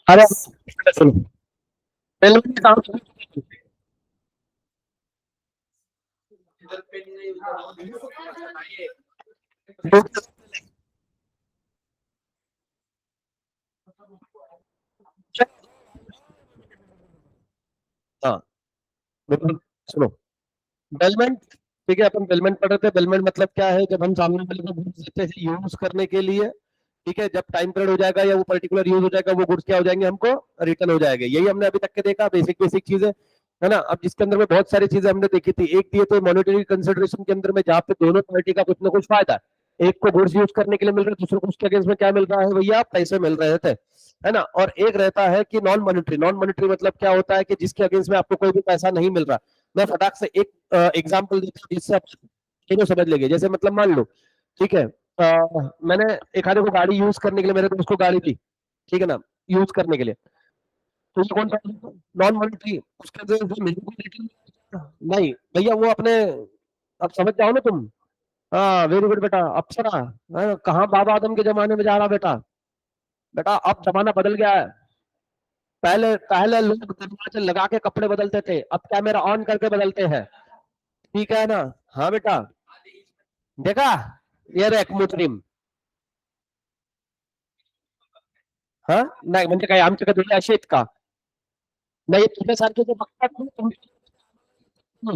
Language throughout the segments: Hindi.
अरे सुनो, बेलमेंट काम हाँ बिल्कुल। सुनो, बेलमेंट, ठीक है, अपन बेलमेंट पढ़ रहे थे। बेलमेंट मतलब क्या है? जब हम सामने वाले को गुड्स देते हैं यूज करने के लिए, ठीक है, जब टाइम पीरियड हो जाएगा या वो पर्टिकुलर यूज हो जाएगा, वो गुड्स क्या हो जाएंगे, हमको रिटर्न हो जाएंगे। यही हमने अभी तक के देखा, बेसिक बेसिक चीजें, है ना। अब जिसके अंदर में बहुत सारी चीजें हमने देखी थी। एक दिए थे मॉनेटरी कंसिडरेशन के अंदर में, जहाँ पे दोनों पार्टी का कुछ ना कुछ फायदा है। एक को गुड्स यूज करने के लिए मिल रहा है, दूसरे को उसके अगेंस्ट में क्या मिल रहा है भैया? पैसे मिल रहे थे, है ना। और एक रहता है कि नॉन मॉनेटरी। नॉन मॉनेटरी मतलब क्या होता है? कि जिसके अगेंस्ट में आपको कोई भी पैसा नहीं मिल रहा। मैं फटाक से एक एग्जांपल देता हूँ जिससे आप तीनों समझ लेंगे। जैसे मतलब मान लो, ठीक है, मैंने एक आधे को गाड़ी यूज करने के लिए, मेरे दोस्त को गाड़ी दी, ठीक है ना, यूज करने के लिए। तो ये कौन सा? Non monetary. उसके अंदर जो मेरे को रिटर्न नहीं भैया, वो अपने, अब समझ जाओ ना तुम। हाँ वेरी गुड बेटा, अप्सरा। कहाँ बाबा आदम के जमाने में जा रहा बेटा? बेटा अब जमाना बदल गया है। पहले पहले लोग दरवाजे लगा के कपड़े बदलते थे, अब कैमरा ऑन करके बदलते हैं, ठीक है ना। हाँ बेटा, देखा, ये रे मुजरिम। हाँ नाही म्हणजे काय आमच्याकडे धुळे असे आहेत का? नाही तुझ्यासारखे जे बघतात ना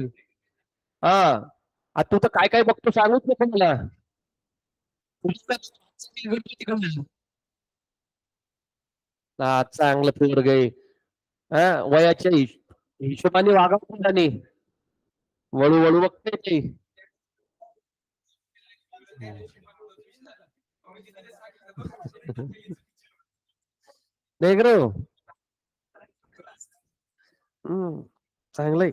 हा, तू तर काय काय बघतो सांगूच नको मला. चांगलं पोरग आहे. वयाच्या हिशोबाने वागा मुलांनी. वळू वळू बघते ते. देख रहे हो? चांगलंय.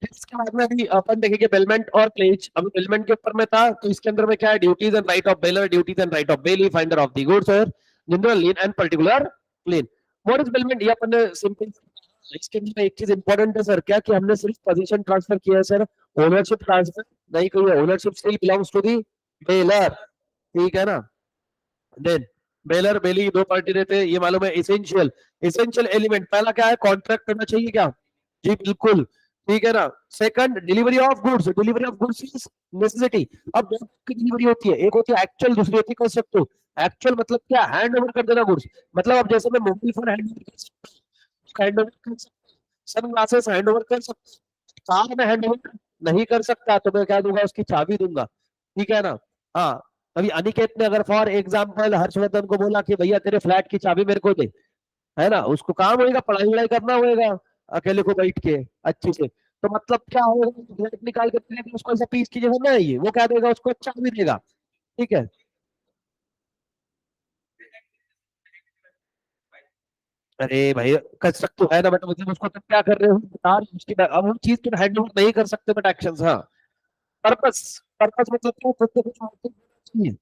इसके बाद में अभी अपन देखेंगे बेलमेंट और क्लेज। अभी बेलमेंट के ऊपर में था, तो इसके अंदर में क्या है? Duties and right of bailor, duties and right of bailee, finder of the goods और general lien and particular lien. What is bailment? ये अपन ने सिंपल, इसके अंदर एक चीज इंपॉर्टेंट है सर, क्या कि हमने सिर्फ पोजीशन ट्रांसफर किया है सर, ओनरशिप ट्रांसफर नहीं किया। Ownership still belongs to the bailor, ठीक है ना। देन बेलर बेली दो पार्टी रहते हैं, ये मालूम है। इसेंशियल, इसेंशियल एलिमेंट पहला क्या है? कॉन्ट्रैक्ट करना चाहिए क्या? जी बिल्कुल, ठीक है ना। Second, delivery of goods. Delivery of goods is necessity. अब दो की डिलीवरी होती है, एक होती है एक्चुअल, दूसरी होती है कंसेप्ट। एक्चुअल मतलब क्या? हैंड ओवर कर देना गुड्स। मतलब अब जैसे मैं मोबाइल फोन हैंड ओवर कर सकता हूँ, हैंड ओवर कर सकता हूँ, सन ग्लासेस हैंड ओवर कर सकता हूँ, कार में हैंड ओवर नहीं कर सकता, तो मैं क्या दूंगा? उसकी चाबी दूंगा, ठीक है ना। हाँ, अभी अनिकेत ने अगर फॉर एग्जाम्पल हर्षवर्धन को बोला कि भैया तेरे फ्लैट की चाबी मेरे को दे, है ना, उसको काम होएगा, पढ़ाई वढ़ाई करना होएगा अकेले को बैठ के अच्छे से। तो मतलब क्या होगा? फ्लैट निकाल के देगा, उसको ऐसा पीस की जगह नहीं है, वो क्या देगा? उसको चाबी देगा, ठीक है। अरे भाई कंस्ट्रक्ट तो है ना बेटा, मतलब उसको तुम क्या कर रहे हो बता रहे हो, उसकी अब वो चीज तुम हैंड ओवर नहीं कर सकते बट एक्शन। हाँ, पर्पस, पर्पस मतलब क्या? खुद को कुछ motive चाहिए,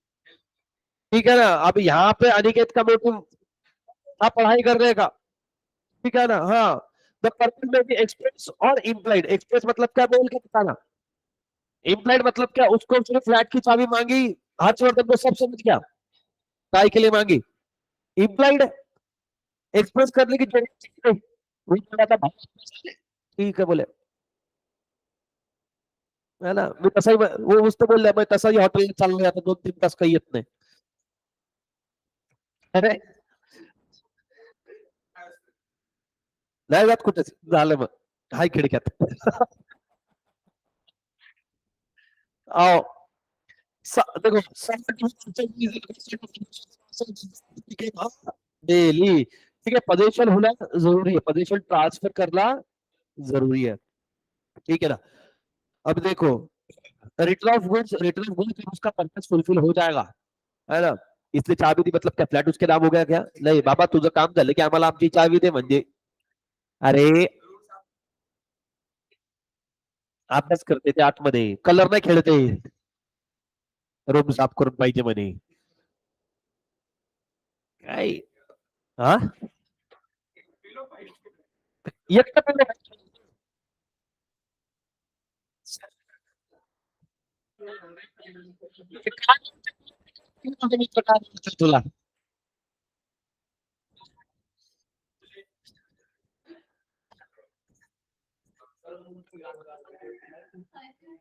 ठीक है ना। अब यहाँ पे अनिकेत का मोटिव था पढ़ाई करने का, ठीक है ना। हाँ, द पर्पस में भी एक्सप्रेस और इम्प्लाइड। एक्सप्रेस मतलब क्या? बोल के बताना। इम्प्लाइड मतलब क्या? उसको सिर्फ फ्लैट की चाबी मांगी, हर्षवर्धन को सब समझ गया, काय के लिए मांगी। इम्प्लाइड, एक्सप्रेस करने की जरूरत नहीं। वो बोला था भाई, ठीक है बोले, है ना। मी तसंही वो नुसतं बोलल्या, मग तसंही हॉटेल चाललंय आता 2-3 तास काही येत नाही. अरे नाही जात कुठेच, झालं मग हाय खिडक्यात. आओ, देखो डेली, ठीक है, पोजीशन होना जरूरी है, पोजीशन ट्रांसफर करना जरूरी है, ठीक है ना। अब देखो, return of goods, return of goods उसका पर्पस फुलफिल हो जाएगा, है ना। इसलिए चाबी दी मतलब क्या? फ्लॅट उसके नाम हो गया क्या? नाही बाबा, तुझं काम झालं की आम्हाला आमची चावी दे म्हणजे. अरे अभ्यास करते ते आतमध्ये, कलर नाही खेळते, रूम साफ करून पाहिजे म्हणे. काय? हा, एकटं तुला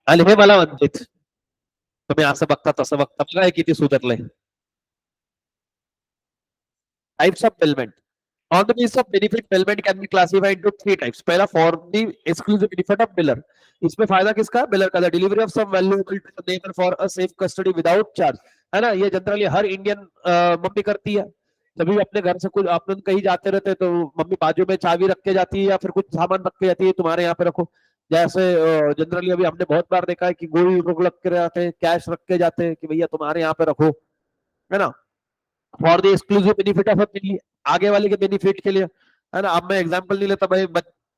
आणि हे मला म्हणतेच तुम्ही असं बघता तसं बघता बघा हे किती सुधारलंय. Types of bailment. On the basis of benefit, bailment can be classified into three types. पहला for the exclusive benefit of bailor. इसमें फायदा किसका? bailor का. The delivery of some valuable to the neighbor for a safe custody without charge. है ना? ये जनरली हर इंडियन मम्मी करती है. कभी अपने घर से कुछ आप लोग कहीं जाते रहते हैं तो मम्मी बाजू में चाबी रख के जाती है या फिर कुछ सामान रख के जाती है तुम्हारे यहाँ पे रखो. जैसे जनरली अभी हमने बहुत बार देखा है कि गोल्ड रख के जाते हैं, कैश रख के जाते हैं कि भैया तुम्हारे यहाँ पे रखो, है ना. For the exclusive benefit of अपनी आगे वाले के बेनिफिट के लिए, है ना. अब मैं एग्जांपल नहीं लेता भाई,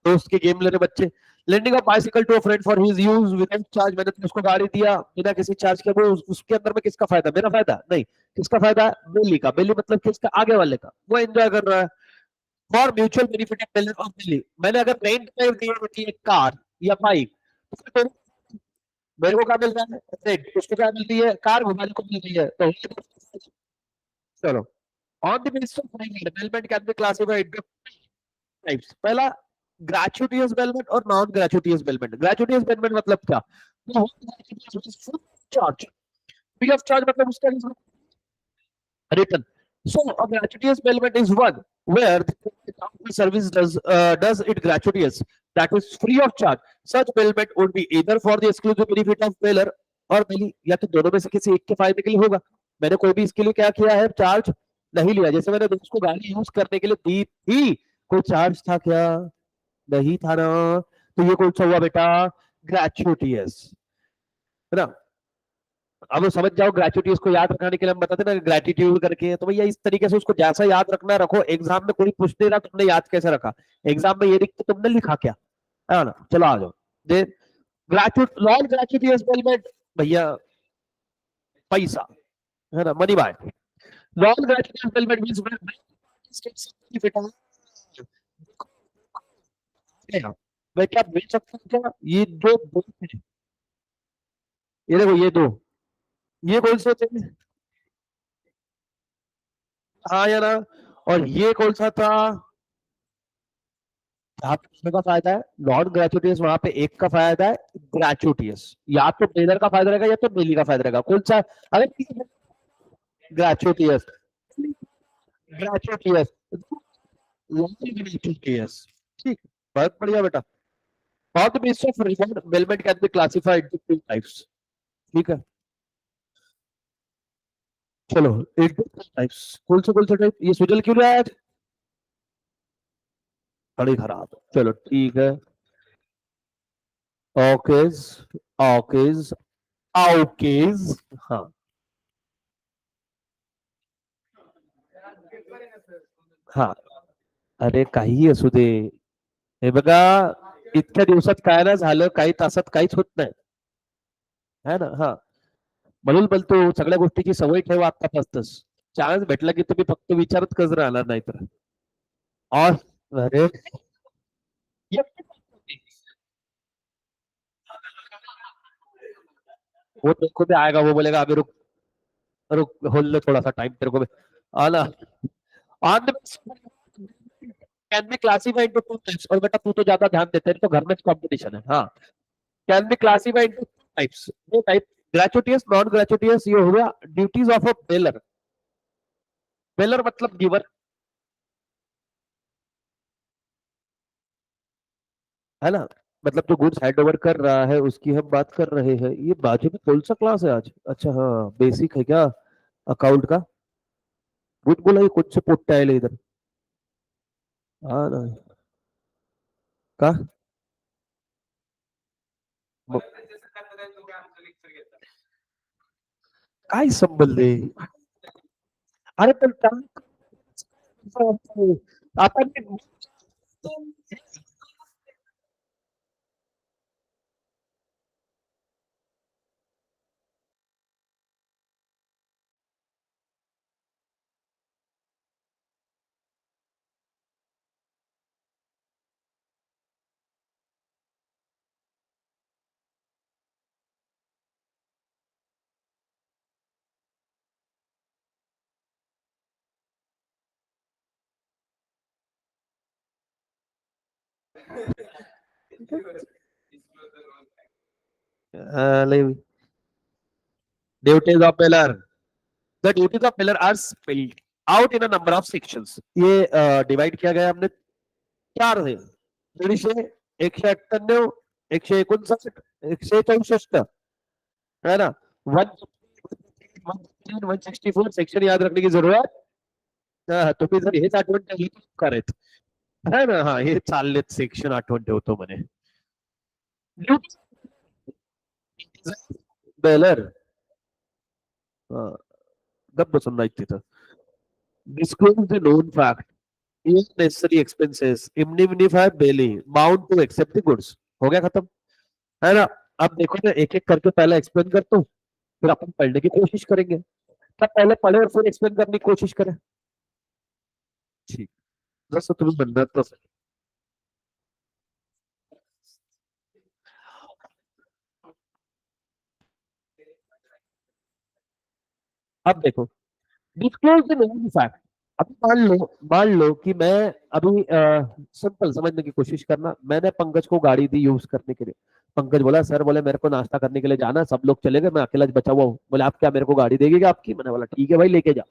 दोस्त के गेम ले रहे बच्चे. Lending of bicycle to a friend for his use without charge. मैंने तो उसको गाड़ी दिया बिना किसी चार्ज के, वो उसके अंदर में किसका फायदा? मेरा फायदा नहीं. किसका फायदा? बेली का. बेली मतलब किसका? आगे वाले का. वो एंजॉय कर रहा है. For mutual benefit of belly. मैंने अगर रेंट पे दी होती है कार या बाइक, तो मेरे को क्या मिल रहा है? रेंट. उसको क्या मिलती है? कार. घुमाने को मिल रही है. तो चलो. On the basis of payment, bailment can be classified into types. पहला gratuitous bailment और non gratuitous bailment. Gratuitous bailment मतलब क्या? चार्ज. फ्री ऑफ चार्ज मतलब उसका written. So a gratuitous bailment is one where the service does it gratuitous, that is free of charge. Such bailment would be either for the exclusive benefit of bailor और bailey, या तो दोनों में से किसी एक के फायदे के लिए होगा. मैंने कोई भी इसके लिए क्या किया है? चार्ज नहीं लिया. जैसे मैंने दोस्त को गाड़ी यूज करने के लिए दी थी, कोई चार्ज था क्या? नहीं था ना. तो ये कौन सा हुआ बेटा? ग्रेचुटियस, है ना. अब समझ जाओ, ग्रेचुटी उसको याद रखने के लिए हम बताते ना ग्रेटिट्यूड करके, तो भैया इस तरीके से उसको जैसा याद रखना रखो. एग्जाम में कोई पूछ दे रहा तुमने याद कैसे रखा, एग्जाम में ये दिख तो तुमने लिखा क्या, है ना. चलो आ जाओ. दे ग्रेचुट नॉन ग्रेचुटी एस्पेलमेंट, भैया पैसा, है ना, money by. Non gratuitous bailment means मैं क्या बेच सकता हूँ क्या? ये दो दो, ये देखो ये दो, ये कौन से थे? हाँ या ना. और ये कौन सा था? यहाँ पे किसमें का फायदा है? नॉन ग्रेचुटियस. वहां पे एक का फायदा है ग्रेचुटियस. या तो ट्रेलर का फायदा रहेगा या तो बेली का फायदा रहेगा. कौन सा? अगर ग्रेचुटियस, ग्रेचुटियस, ग्रेचुटियस. ठीक. बहुत बढ़िया बेटा. How the basis of reward bailment can be classified into two types. ठीक है. चलो. एक टाइप्स. कौन सा टाइप? ये सुजल क्यों रहा है आज? बड़ी खराब. चलो ठीक है. Okays, okays, okays. हाँ. हाँ. अरे काही असू दे. हे बघा, इतक्या दिवसात काय ना झालं, काही तासात काहीच होत नाही, है ना. हा. म्हणून बोलतो सगळ्या गोष्टीची सवय ठेवा आतापासूनच. चान्स भेटला की तुम्ही फक्त विचारत कच राहणार नाही तर. और अरे ये- वो तेरे को भी आएगा, वो बोलेगा अभी रुक, रुक होल्ड ले थोड़ा सा टाइम तेरे को भी आना. On the can be classified to two types. और बेटा तू तो ज्यादा ध्यान देते है तो घर में कंपटीशन है. हाँ. Can be classified two types. दो टाइप. ग्रेचुटियस, नॉन ग्रेचुटियस. ये हो गया duties of a baler. Baler मतलब गिवर, है ना. मतलब जो गुड्स हैंड ओवर कर रहा है उसकी हम बात कर रहे हैं. ये बाजू में कौन सा क्लास है आज? अच्छा हाँ, बेसिक है क्या अकाउंट का? गुड बोला. ये कुछ से पोट्टा है इधर. हाँ ना. का म- काय संबंध आहे? अरे पण आता duties of bailor, the duties of bailor are spelled out in a number of sections. ये डिवाइड किया गया हमने चार है, 150, 198, 159, 164, है ना। 164 सेक्शन याद रखने की जरूरत तुम्ही जर हेच आठवण ठेवली तर करायचं है ना। हा हे चाललेत सेक्शन आठवण ठेवतो म्हणे बेलर, गप बसून नाही तिथं। Disclose the known fact, necessary expenses, indemnify belly, bound to accept the goods। हो गया खत्म, है ना। अब देखो मैं एक एक करके पहले एक्सप्लेन करता हूँ, फिर अपन पढ़ने की कोशिश करेंगे। तब पहले पढ़े और फिर एक्सप्लेन करने की कोशिश करें, ठीक। जसं तुम्ही म्हणणार तसं। अब देखो, डिस्क्लोज द नोन फैक्ट। अभी मान लो कि मैं अभी सिंपल समझने की कोशिश करना, मैंने पंकज को गाड़ी दी यूज करने के लिए। पंकज बोला सर, बोले मेरे को नाश्ता करने के लिए जाना है, सब लोग चले गए, मैं अकेला बचा हुआ हूँ। बोले आप क्या मेरे को गाड़ी देगी क्या आपकी? मैंने बोला ठीक है भाई लेके जा।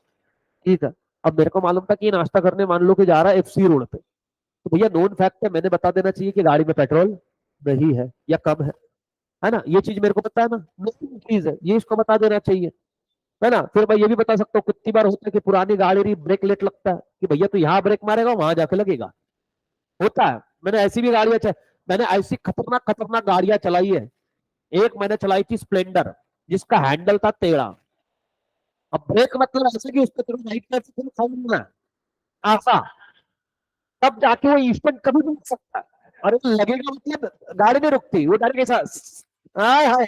ठीक है। अब मेरे को मालूम था कि ये नाश्ता करने मान लो कि जा रहा है एफसी रोड पे, तो भैया नोन फैक्ट है, मैंने बता देना चाहिए कि गाड़ी में पेट्रोल नहीं है या कम है ना। ये चीज मेरे को पता है ना, नोन चीज है, ये इसको बता देना चाहिए, है ना। फिर मैं ये भी बता सकता हूँ, कितनी बार होता है कि पुरानी गाड़ी रही ब्रेक लेट लगता है कि भैया तू यहाँ ब्रेक मारेगा वहां जाके लगेगा, होता है। मैंने ऐसी भी गाड़ियां, मैंने ऐसी खतरनाक खतरनाक गाड़ियां चलाई है। एक मैंने चलाई थी स्प्लेंडर, जिसका हैंडल था टेढ़ा। अब ब्रेक मतलब ऐसे कि उस पर तुम राइट पैर से खाऊंगा ऐसा, तब जाके वो इंस्टेंट कभी भी लग सकता है। और लगेगा मतलब गाड़ी नहीं रुकती, वो गाड़ी कैसा हाय हाय,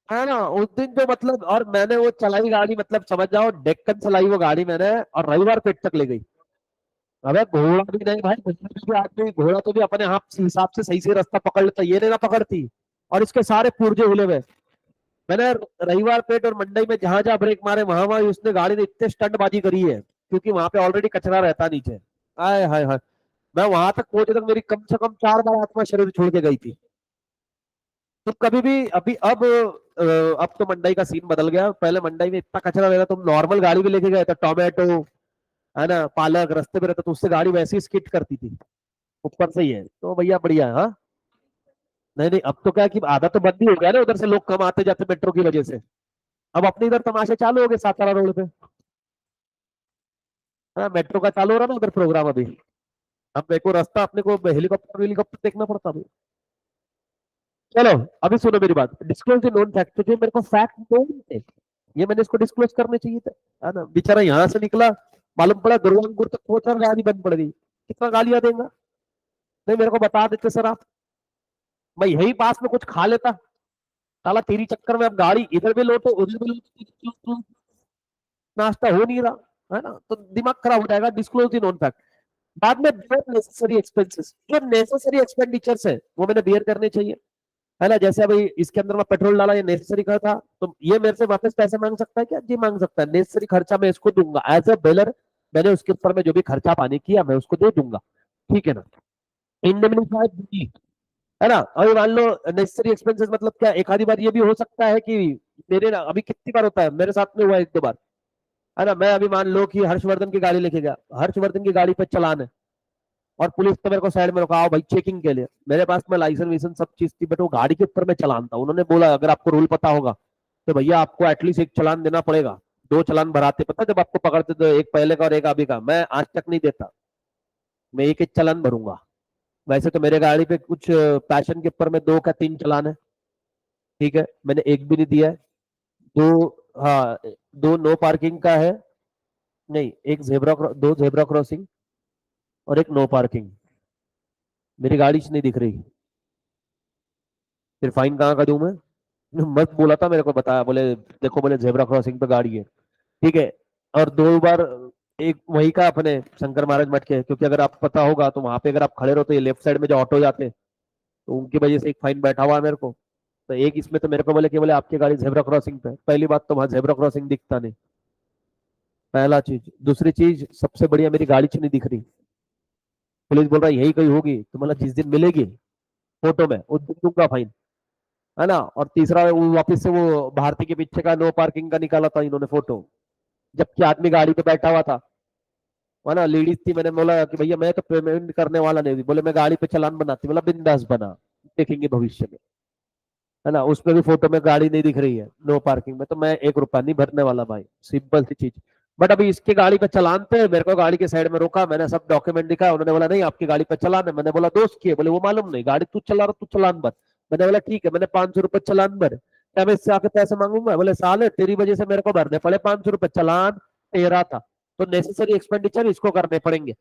है ना। उस दिन जो मतलब, और मैंने वो चलाई गाड़ी, मतलब समझ जाओ डेक्कन चलाई वो गाड़ी मैंने, और रविवार पेट तक ले गई। अबे घोड़ा भी नहीं भाई, घोड़ा भी आदमी, घोड़ा तो भी अपने आप हिसाब से सही से रास्ता पकड़ लेता, ये नहीं ना पकड़ती। और इसके सारे पुर्जे हिले हुए। मैंने रविवार पेट और मंडई में जहां जहां ब्रेक मारे वहां वहां उसने गाड़ी ने इतने स्टंट बाजी करी है, क्योंकि वहां पे ऑलरेडी कचरा रहता नीचे। हाय हाय हाय, मैं वहां तक पहुंचे तक मेरी कम से कम 4 बार आत्मा शरीर छोड़ के गई थी। तो कभी भी अभी अब तो मंडई का सीन बदल गया। पहले मंडई में इतना कचरा रहता, तुम नॉर्मल गाड़ी भी लेके गए तो टोमेटो, है ना, पालक रास्ते में रहता तो उससे गाड़ी वैसे ही स्किट करती थी, ऊपर से ही है तो भैया बढ़िया है। हाँ, नहीं नहीं, अब तो क्या है कि आधा तो बंद ही हो गया ना, उधर से लोग कम आते जाते मेट्रो की वजह से। अब अपने इधर तमाशे चालू हो गए सातारा रोड पे, हाँ, मेट्रो का चालू हो रहा ना उधर प्रोग्राम अभी। अब मेरे को रास्ता अपने को हेलीकॉप्टर हेलीकॉप्टर देखना पड़ता अभी। चलो अभी सुनो मेरी बात, डिस्क्लोज द नोन फैक्ट। जो मेरे को फैक्ट नोन थे, ये मैंने इसको डिस्क्लोज करने चाहिए था, है ना। बेचारा यहाँ से निकला, मालूम पड़ा दुर्गापुर तक पहुंचा, गाड़ी बंद पड़ गई, कितना गालियां देगा। नहीं मेरे को बता देते सर आप, मैं यही पास में कुछ खा लेता। साला तेरी चक्कर में अब गाड़ी इधर भी लोटो उधर भी लोटो, नाश्ता हो नहीं रहा, है ना, तो दिमाग खराब हो जाएगा। Disclose the known fact. बाद में नेसेसरी एक्सपेंसेस, जो नेसेसरी एक्सपेंडिचर्स है वो मैंने बियर करने चाहिए, है ना। जैसे अभी इसके अंदर मैं पेट्रोल डाला, ये नेसेसरी का था, तो ये मेरे से वापस पैसे मांग सकता है क्या? जी मांग सकता है। नेसेसरी खर्चा मैं इसको दूंगा एज अ बेलर, मैंने उसके ऊपर में जो भी खर्चा पानी किया मैं उसको दे दूंगा, ठीक है ना। इंडेमनिफाई, है ना। अभी मान लो नेसेसरी एक्सपेंसेस मतलब क्या, एक आधी बार ये भी हो सकता है कि मेरे ना, अभी कितनी बार होता है मेरे साथ में हुआ एक दो बार, है ना। मैं अभी मान लो कि हर्षवर्धन की गाड़ी लेके गया, हर्षवर्धन की गाड़ी पे चलान है, और पुलिस ने मेरे को साइड में रुका भाई चेकिंग के लिए। मेरे पास में लाइसेंस वाइसेंस सब चीज थी, बट वो गाड़ी के ऊपर में चलान था। उन्होंने बोला अगर आपको रूल पता होगा तो भैया आपको एटलीस्ट एक चलान देना पड़ेगा। 2 चलान भराते, पता जब आपको पकड़ते तो एक पहले का और एक अभी का, मैं आज तक नहीं देता, मैं एक एक चलान भरूंगा। वैसे तो मेरे गाड़ी पे कुछ पैशन के ऊपर में 2 का 3 चलान है, ठीक है, मैंने एक भी नहीं दिया है। दो, हाँ, 2 नो पार्किंग का है, नहीं एक जेब्रा, 2 जेब्रा क्रॉसिंग और एक नो पार्किंग। मेरी गाड़ी से नहीं दिख रही, फिर फाइन कहाँ का दूं मैं? मत बोला था, मेरे को बताया, बोले देखो बोले जेब्रा क्रॉसिंग पे गाड़ी है, ठीक है। और 2 बार, एक वही का अपने शंकर महाराज मठ के, क्योंकि अगर आपको पता होगा तो वहां पे अगर आप खड़े रहो तो ये लेफ्ट साइड में जो ऑटो जाते हैं, तो उनकी वजह से एक फाइन बैठा हुआ है मेरे को। तो एक इसमें तो मेरे को बोले कि बोले आपकी गाड़ी जेब्रा क्रॉसिंग पे, पहली बात तो वहां जेब्रा क्रॉसिंग दिखता नहीं, पहला चीज। दूसरी चीज सबसे बढ़िया, मेरी गाड़ी नहीं दिख रही, पुलिस बोल रहा है यही कहीं होगी, तो मतलब जिस दिन मिलेगी फोटो में उस दिन दूंगा फाइन, है ना। और तीसरा वो वापस से वो भारती के पीछे का नो पार्किंग का निकाला था इन्होंने फोटो, जबकि आदमी गाड़ी पे बैठा हुआ था, है ना। लेडीज थी, मैंने बोला कि भैया मैं तो पेमेंट करने वाला नहीं, बोले मैं गाड़ी पे चालान बनाती, बोला बिंदास बना, देखेंगे भविष्य में, है ना। उसमें भी फोटो में गाड़ी नहीं दिख रही है नो पार्किंग में, तो मैं 1 रुपया नहीं भरने वाला भाई, सिंपल सी चीज। बट अभी इसके गाड़ी पे चलान पे मेरे को गाड़ी के साइड में रोका, मैंने सब डॉक्यूमेंट दिखाया, उन्होंने बोला नहीं आपकी गाड़ी पे चलान है, मैंने बोला दोस्त की है, बोले वो मालूम नहीं, गाड़ी तू चला रहा तू चलान भर। मैंने बोला ठीक है, मैंने 500 रुपये चलान भर, क्या मैं इससे आके पैसे मांगूंगा, बोले साले तेरी वजह से मेरे को भरने पड़े 500 रुपये, चलान तेरा था, तो नेसेसरी एक्सपेंडिचर इसको करने पड़ेंगे।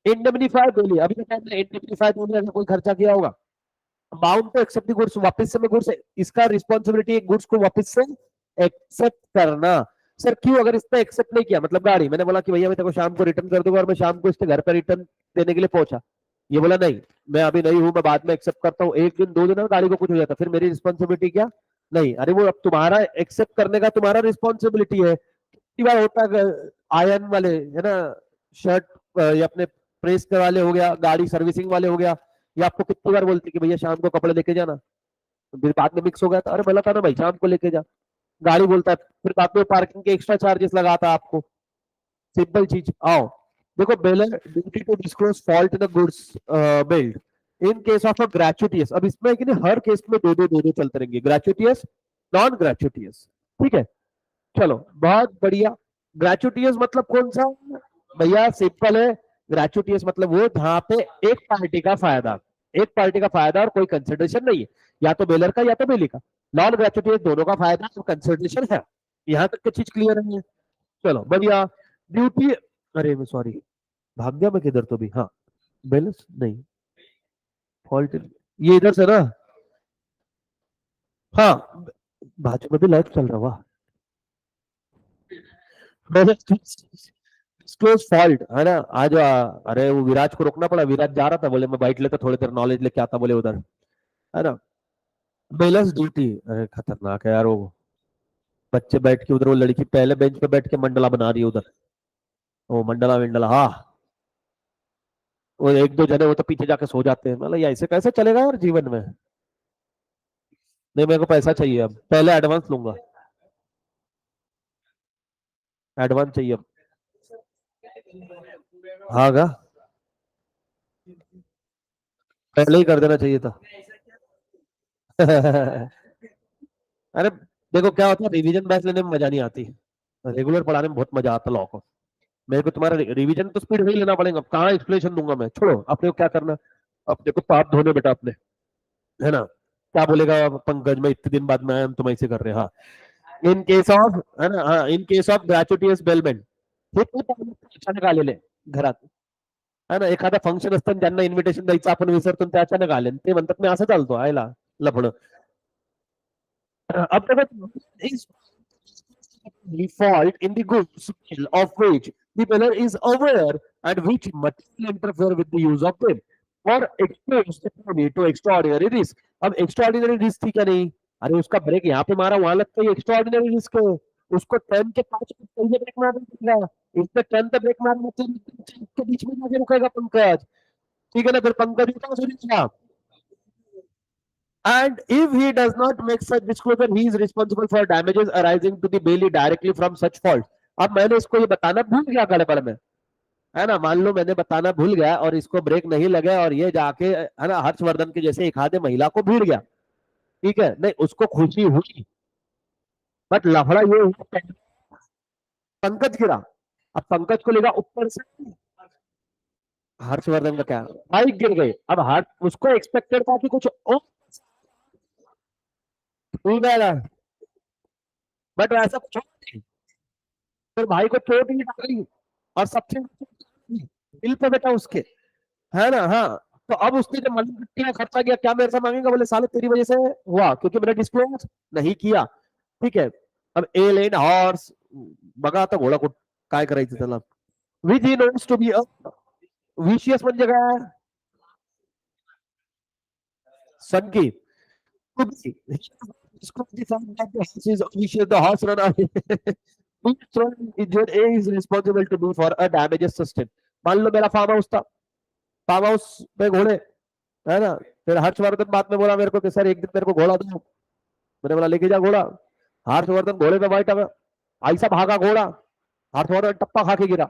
इंडेमनीफाई बोलिए, अभी के टाइम में इंडेमनीफाई बोलिए अगर कोई खर्चा किया होगा, bound to accept the goods, वापस से मैं गुड्स, इसका रिस्पॉन्सिबिलिटी गुड्स को वापस से एक्सेप्ट करना। सर क्यों, अगर इसने एक्सेप्ट नहीं किया, मतलब गाड़ी, मैंने बोला कि भैया मैं तेरे को शाम को रिटर्न कर दूंगा, और मैं शाम को इसके घर पर रिटर्न देने के लिए पहुंचा, ये बोला नहीं मैं अभी नहीं हूं, मैं बाद में एक्सेप्ट करता हूँ, 1 दिन 2 दिन में गाड़ी को कुछ हो जाता, फिर मेरी रिस्पॉन्सिबिलिटी क्या नहीं। अरे वो अब तुम्हारा एक्सेप्ट करने का तुम्हारा रिस्पॉन्सिबिलिटी है। कितनी बार होता है आयरन वाले, है ना, शर्ट या अपने प्रेस वाले हो गया, गाड़ी सर्विसिंग वाले हो गया, या आपको कितनी बार बोलते कि भैया शाम को कपड़े लेके जाना, तो फिर बाद में मिक्स हो गया था, अरे बोला था ना भाई शाम को लेके जा, गाड़ी बोलता है, फिर बाद में पार्किंग के एक्स्ट्रा चार्जेस लगाता है आपको, सिंपल चीज। आओ देखो, bailor duty to disclose fault in the goods bailed in case of a gratuitous, अब इसमें कि हर केस में दो दो चलते रहेंगे, ग्रेचुटियस नॉन ग्रेचुटियस, ठीक है। चलो बहुत बढ़िया। ग्रेचुटियस मतलब कौन सा, भैया सिंपल है, ग्रेचुटियस मतलब वो जहां पे एक पार्टी का फायदा, एक पार्टी का फायदा और कोई कंसिडरेशन नहीं है, या तो बेलर का या तो बेली का। नॉन ग्रेचुटियस दोनों का फायदा और कंसिडरेशन है, यहां तक की चीज क्लियर है। चलो बढ़िया। ड्यूटी, अरे मैं सॉरी, भाग गया मैं किधर, तो भी हाँ, बैलेंस नहीं, फॉल्ट, ये इधर से ना, हाँ बाजू में भी लाइट चल रहा हुआ, क्लोज फॉल्ट, है ना। आज अरे वो विराज को रोकना पड़ा, विराज जा रहा था, बोले मैं बैठ लेता थोड़ी देर नॉलेज लेके आता, बोले उधर, है ना। बैलेंस ड्यूटी, अरे खतरनाक है यार वो, बच्चे बैठ के उधर, वो लड़की पहले बेंच पे बैठ के मंडला बना रही है उधर, वो मंडला विंडला, हाँ। वो 1 2 जने वो तो पीछे जाके सो जाते हैं, मतलब ये ऐसे कैसे चलेगा यार जीवन में। नहीं मेरे को पैसा चाहिए, अब पहले एडवांस लूंगा, एडवांस चाहिए अब। हाँ गा, पहले ही कर देना चाहिए था। अरे देखो क्या होता है, रिवीजन बैच लेने में मजा नहीं आती, रेगुलर पढ़ाने में बहुत मजा आता लॉ को। मेरे को तुम्हारा रिवीजन तो स्पीड में ही लेना पड़ेगा, अब कहाँ एक्सप्लेनेशन दूंगा मैं, छोड़ो अपने को क्या करना, अपने को पाप धोने बेटा अपने, है ना। क्या बोलेगा पंकज, मैं इतने दिन बाद में आया, तुम ऐसे कर रहे, हाँ। इन केस ऑफ, है ना, हाँ इन केस ऑफ ग्रॅच्युटियस बेलमेंट, हे पण अचानक आलेले घरात, है ना, एखादा फंक्शन असतं ज्यांना इन्व्हिटेशन द्यायचं आपण विसरतो, ते अचानक आले, ते म्हणतात मी असं चालतो आयला लफड, अब देखो is default in the goods of which the seller is aware and which materially interfere with the use of them or expose the company to extraordinary risk। अब extraordinary risk थी क्या नहीं, अरे उसका ब्रेक यहाँ पे मारा, वहां लगता है एक्स्ट्राऑर्डिनरी रिस्क है, उसको 10 के 5 पहले ब्रेक मारना पड़ेगा, इसमें 10 पे ब्रेक मारना मतलब के बीच में जाके रुकेगा पंकज, ठीक है ना, फिर पंकज उठा सुनिएगा। And if he does not make such disclosure, he is responsible for damages arising to the bailey directly from such fault। अब मैंने इसको ये बताना भूल गया गड़बड़ में, है ना, मान लो मैंने बताना भूल गया और इसको ब्रेक नहीं लगे और ये जाके, है ना, हर्षवर्धन के जैसे एक आधे महिला को भीड़ गया, ठीक है, नहीं उसको खुशी हुई, बट लफड़ा ये हुआ, पंकज गिरा, अब पंकज को लेगा ऊपर से, हर्षवर्धन का क्या, बाइक गिर गई, अब हर्ष उसको एक्सपेक्टेड था कि कुछ ओ बट वैसा कुछ नहीं, फिर भाई को चोट ही डाली, और सबसे दिल पे बेटा उसके, है ना, हाँ। तो अब उसने जब मलम पट्टी में खर्चा किया, क्या मेरे से मांगेगा, बोले साले तेरी वजह से हुआ क्योंकि मैंने डिस्क्लोज नहीं किया, ठीक है। अब ए लेन हॉर्स बघा आता घोडा कुठ काय करायचं त्याला, विच ही नोन्स टू बी अ विशियस म्हणजे काय, सनकी the horse run away which thrown injured A is responsible to do for a damages sustained। मान लो मेरा फार्म हाउस था, फार्म हाउस पे घोड़े, है ना। फिर हर्षवर्धन बाद में बोला मेरे को कि सर एक दिन मेरे को घोड़ा दो। मैंने बोला लेके जा घोड़ा। हर्षवर्धन घोड़े पे बैठा हुआ, ऐसा भागा घोड़ा, हर्षवर्धन टप्पा खा के गिरा।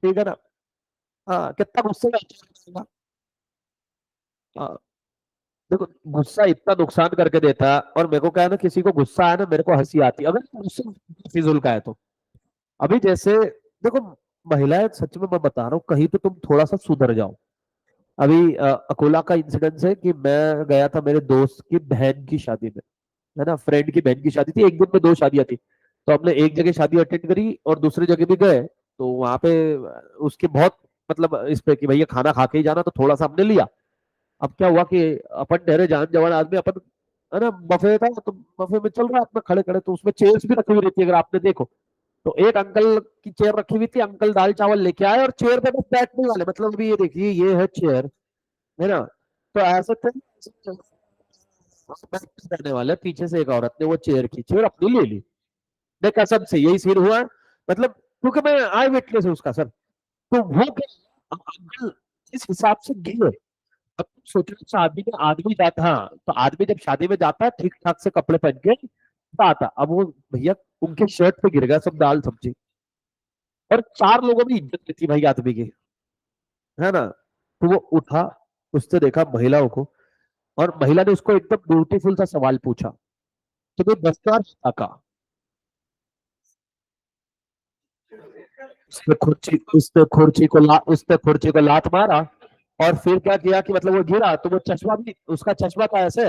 ठीक है ना। हाँ, कितना गुस्से में। हाँ, देखो गुस्सा इतना नुकसान करके देता है, और मेरे को क्या है ना, किसी को गुस्सा आया ना मेरे को हंसी आती है, अगर गुस्सा फिजूल का है तो। अभी जैसे देखो, महिलाएं सच में मैं बता रहा हूँ, कहीं तो तुम थोड़ा सा सुधर जाओ। अभी अकोला का इंसिडेंस है कि मैं गया था मेरे दोस्त की बहन की शादी में, है ना, फ्रेंड की बहन की शादी थी, एक दिन में दो शादियां थी। तो हमने एक जगह शादी अटेंड करी और दूसरी जगह भी गए, तो वहां पे उसके बहुत मतलब इस पे कि भैया खाना खा के ही जाना, तो थोड़ा सा हमने लिया। अब क्या हुआ कि अपन ठहरे जान जवान आदमी, अपन, है ना, बफे था तो बफे में चल रहा है अपना खड़े खड़े, तो उसमें चेयर्स भी रखी हुई रहती है अगर आपने देखो। तो एक अंकल की चेयर रखी हुई थी, अंकल दाल चावल लेके आए और चेयर पे बस बैठने वाले, मतलब अभी ये देखिए ये है चेयर, है ना। तो ऐसे थे बैठने वाले, पीछे से एक औरत ने वो चेयर की, चेयर अपनी ले ली। देखा सबसे यही सीन हुआ, मतलब क्योंकि मैं आई विटनेस हूँ उसका सर। तो वो अंकल इस हिसाब से गिरे। अब सोचो शादी में आदमी जाता, हाँ तो आदमी जब शादी में जाता है ठीक ठाक से कपड़े पहन के आता, अब वो भैया उनके शर्ट पे गिर गया सब दाल सब्जी, और चार लोगों में इज्जत नहीं थी भाई आदमी की, है ना। तो वो उठा, उसने देखा महिलाओं को, और महिला ने उसको एकदम ब्यूटीफुल सा सवाल पूछा, तुम्हें दस्तार का, उसने खुर्ची को लात मारा। और फिर क्या किया कि मतलब वो गिरा तो वो चश्मा भी, उसका चश्मा था ऐसे,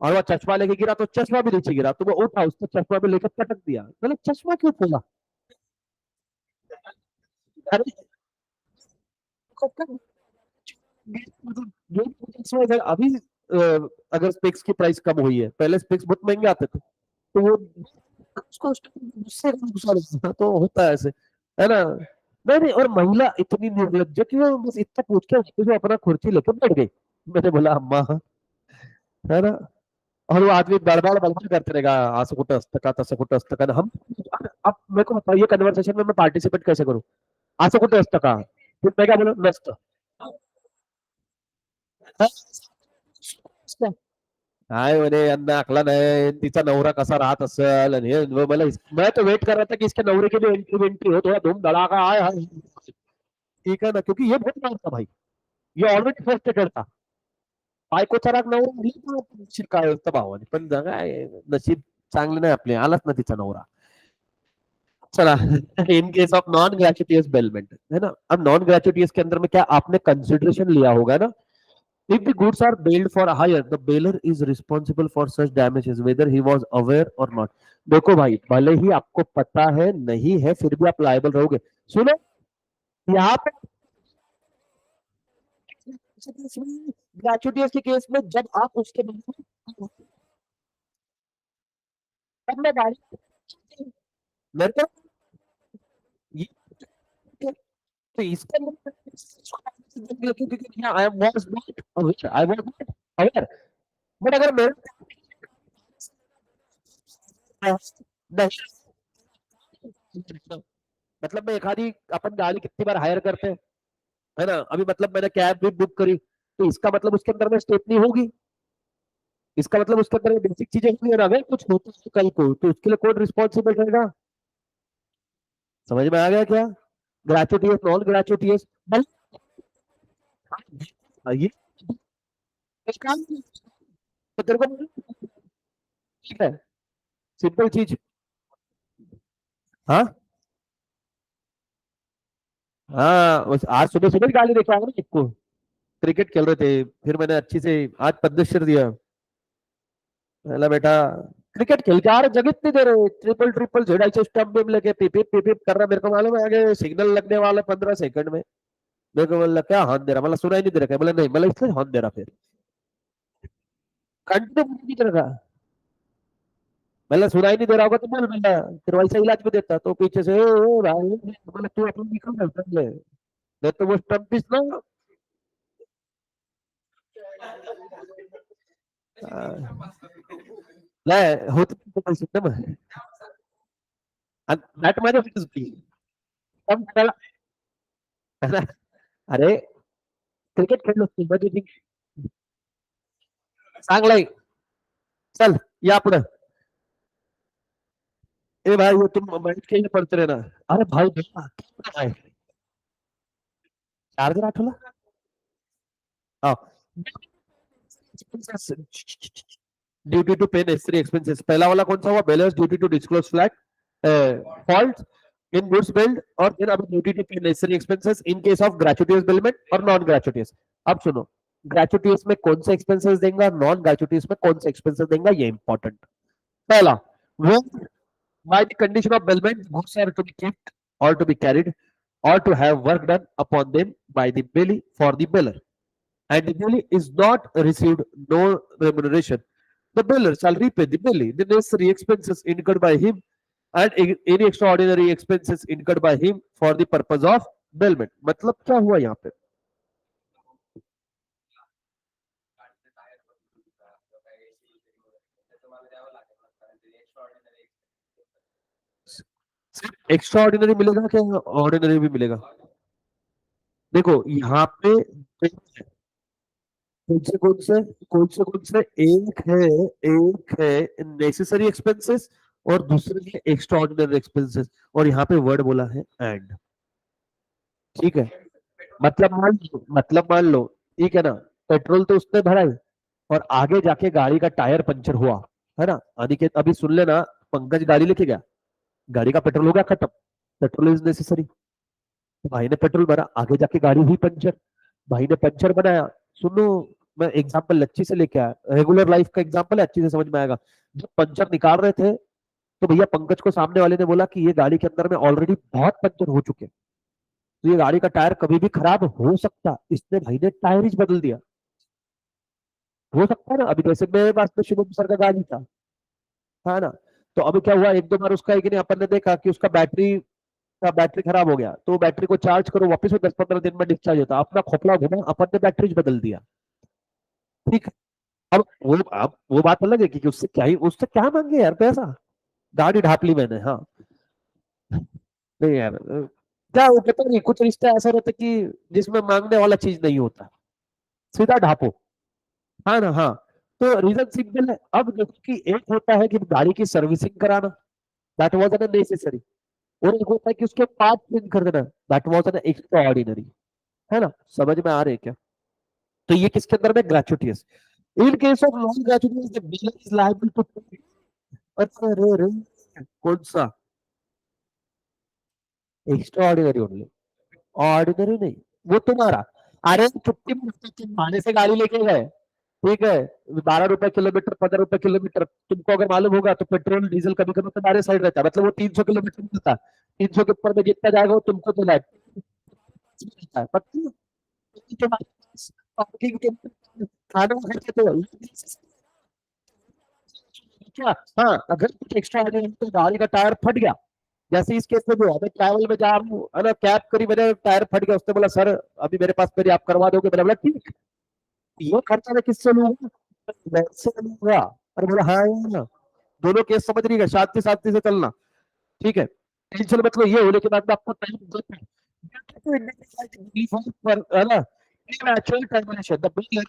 और वो चश्मा लेके गिरा तो चश्मा भी नीचे गिरा, तो वो उठा उसने चश्मा भी लेकर पटक दिया, मतलब चश्मा क्यों खोला। अरे अभी अगर स्पेक्स की प्राइस कम हुई है, पहले स्पेक्स बहुत महंगे आते थे, तो वो उसको गुस्से का गुस्सा लगता, तो होता है ऐसे, है ना। नहीं नहीं, और महिला इतनी निर्लज्ज कि वो बस इतना पूछ के उसको अपना कुर्सी लेकर बैठ गई। मैंने बोला अम्मा, है ना। और वो आदमी बड़बड़ बड़बड़ करते रहेगा, आंसू कुट हस्तका तस कुट हस्तका हम। अब मेरे को बताइए कन्वर्सेशन में मैं पार्टिसिपेट कैसे करूं। आंसू कुट हस्तका, फिर मैं क्या बोलूं, नस्त। काय म्हणे यांना अकला नाही, तिचा नवरा कसा राहत असेल, आणि मला मैं तो वेट कर रहा था कि इसके नवरे की भी एंट्री वेंट्री हो, थोड़ा धूम धड़ाका आए हाय। ठीक है ना, क्योंकि ये बहुत मारता भाई, ये ऑलरेडी फ्रस्ट्रेटेड था। बायकोचा राग नवरा नशीब काय होतं भावाने, पण काय नशीब चांगले नाही आपले, आलाच ना तिचा नवरा। चला in case of non gratuitous bailment, है ना। अब नॉन ग्रेचुटियस के अंदर में क्या आपने कंसिडरेशन लिया होगा ना, if the goods are billed for hire, the bailor is responsible for such damages whether he was aware or not। देखो भाई, भले ही आपको पता है नहीं है फिर भी आप लायबल रहोगे। सुनो, यहाँ पे ग्रेचुटियस के केस में जब आप उसके तब मैं गाड़ी मेरे को ये तो इसके अंदर I was not aware, I was not aware. But अगर मेरे नहीं, मतलब मैं एक आधी अपन गाड़ी कितनी बार हायर करते हैं, है ना। अभी मतलब मैंने कैब भी बुक करी, तो इसका मतलब उसके अंदर में स्टेपनी होगी, इसका मतलब उसके अंदर बेसिक चीजें होंगी, और अगर कुछ होता है कल को तो उसके लिए कौन रिस्पॉन्सिबल रहेगा। समझ में आ गया क्या। ग्रेचुटियस नॉन ग्रेचुटियस, ये इस काम तो तेरे को ठीक है, सिंपल चीज। हाँ हाँ, आज सुबह सुबह गाली देखे आया ना सबको, क्रिकेट खेल रहे थे, फिर मैंने अच्छी से आज पद्मश्री दिया। पहला बेटा क्रिकेट खेल के आ रहे, जगत नहीं दे रहे, ट्रिपल ट्रिपल जेड से स्टंप में लेके पिप पिप कर रहा, मेरे को मालूम है आगे सिग्नल लगने वाला 15 सेकंड में। मेरे को बोला क्या हॉर्न दे रहा, मतलब सुनाई नहीं दे रहा, बोला नहीं, मतलब इसलिए हॉर्न दे रहा, फिर कंटिन्यू नहीं कर रहा, मतलब सुनाई नहीं दे रहा होगा तो बोल बेटा, फिर वैसा इलाज भी देता, तो पीछे से ओ भाई, मतलब तू अपना निकल रहा है, नहीं तो वो स्टंप इस ना नाही होत बॅट माझ्या अरे क्रिकेट खेळ लो चांगलाय. चल या पुढे. ए भाई वो तुम बैठ के ही पढ़ते रहना. अरे भाई भाई चार्जर आठवला. हाँ. Duty to pay necessary expenses. पहला वाला कौन सा हुआ? Bailor's duty to disclose flat fault in goods bailed. और फिर अभी duty to pay necessary expenses in case of gratuitous bailment और नॉन ग्रेचुइटियस. अब सुनो, ग्रेचुइटियस में कौन से एक्सपेंसेस देंगे, नॉन ग्रेचुइटियस में कौन से एक्सपेंसेस देंगे, ये इंपॉर्टेंट. पहला, when by the condition of bailment goods are to be kept or to be carried or to have work done upon them by the bailee for the bailor, and the bailee is not received no remuneration, the bailor shall repay the bailee the necessary expenses incurred by him and any extraordinary expenses incurred by him for the purpose of bailment. मतलब क्या हुआ यहाँ पे? सिर्फ एक्स्ट्रा ऑर्डिनरी मिलेगा क्या ऑर्डिनरी भी मिलेगा? देखो यहाँ पे कौन से एक है नेसेसरी एक्सपेंसेस और दूसरे है एक्स्ट्रा ऑर्डिनरी एक्सपेंसेस, और यहाँ पे वर्ड बोला है एंड. ठीक है. मतलब मान लो ठीक है ना, पेट्रोल तो उसने भरा है और आगे जाके गाड़ी का टायर पंचर हुआ है ना. अनिकेत अभी सुन लेना, पंकज गाड़ी लेके गया, गाड़ी का पेट्रोल हो गया खत्म, पेट्रोल इज नेसेसरी. भाई ने पेट्रोल भरा, आगे जाके गाड़ी हुई पंचर, भाई ने पंचर बनाया. सुनो, मैं एग्जांपल अच्छी से लेके आया, रेगुलर लाइफ का एग्जांपल है, अच्छी से समझ में आएगा. जब पंचर निकाल रहे थे तो भैया पंकज को सामने वाले ने बोला कि ये गाड़ी के अंदर में ऑलरेडी बहुत पंचर हो चुके हैं, तो ये गाड़ी का टायर कभी भी खराब हो सकता. इसने भाई ने टायर ही बदल दिया. हो सकता है ना, अभी जैसे मेरे पास तो शुभम सर का गाड़ी था, है ना. तो अभी क्या हुआ, एक दो बार उसका एक नहीं अपन ने देखा कि उसका बैटरी खराब हो गया, तो बैटरी को चार्ज करो वापस वो 10-15 दिन में डिस्चार्ज होता. अपना खोपला घुमा, अपन ने बैटरी बदल दिया. ठीक है. अब वो बात अलग है कि उससे क्या मांगे यार पैसा, गाड़ी ढाप ली मैंने. हाँ. नहीं यार, क्या वो पता नहीं, कुछ रिश्ता ऐसा रहता कि जिसमें मांगने वाला चीज नहीं होता, सीधा ढापो. हाँ ना. हाँ. तो रीजन सिंपल है. अब देखो कि एक होता है कि गाड़ी की सर्विसिंग कराना, दैट वाज एन नेसेसरी, और एक होता है कि उसके पार्ट चेंज कर देना, that was an extra ordinary. है ना, समझ में आ रहे हैं क्या? तो ये किसके अंदर में? Gratuitous. In case of non gratuitous the bailor is liable to. अच्छा रे रे, कौन सा? एक्स्ट्रा ऑर्डिनरी ओनली, ऑर्डिनरी नहीं. वो तुम्हारा, अरे छुट्टी में थाने से गाड़ी लेके गए, ठीक है, 12 रुपए किलोमीटर, 15 रुपए किलोमीटर, तुमको अगर मालूम होगा तो पेट्रोल डीजल कभी कभी तुम्हारे साइड रहता है, मतलब वो 300 किलोमीटर मिलता है, 300 के ऊपर में जितना जाएगा वो तुमको तो है पक्की. तुम्हारे पास पार्किंग के खाना खर्चे तो क्या. हाँ, अगर कुछ एक्स्ट्रा आ जाए तो गाड़ी का टायर फट गया, जैसे इस केस में भी हुआ, मैं ट्रैवल में जा रहा हूँ है ना, कैब करी मैंने, टायर फट गया, उसने बोला सर अभी मेरे पास मेरी आप करवा दोगे, मैंने बोला ठीक, ये खर्चा मैं किससे लूंगा? वैसे लूंगा. अरे बोला हाँ यार, दोनों केस समझ रही है, शांति शांति से चलना. ठीक है. टेंशन मतलब ये होने के बाद में आपको टाइम है ना. Natural termination. The bill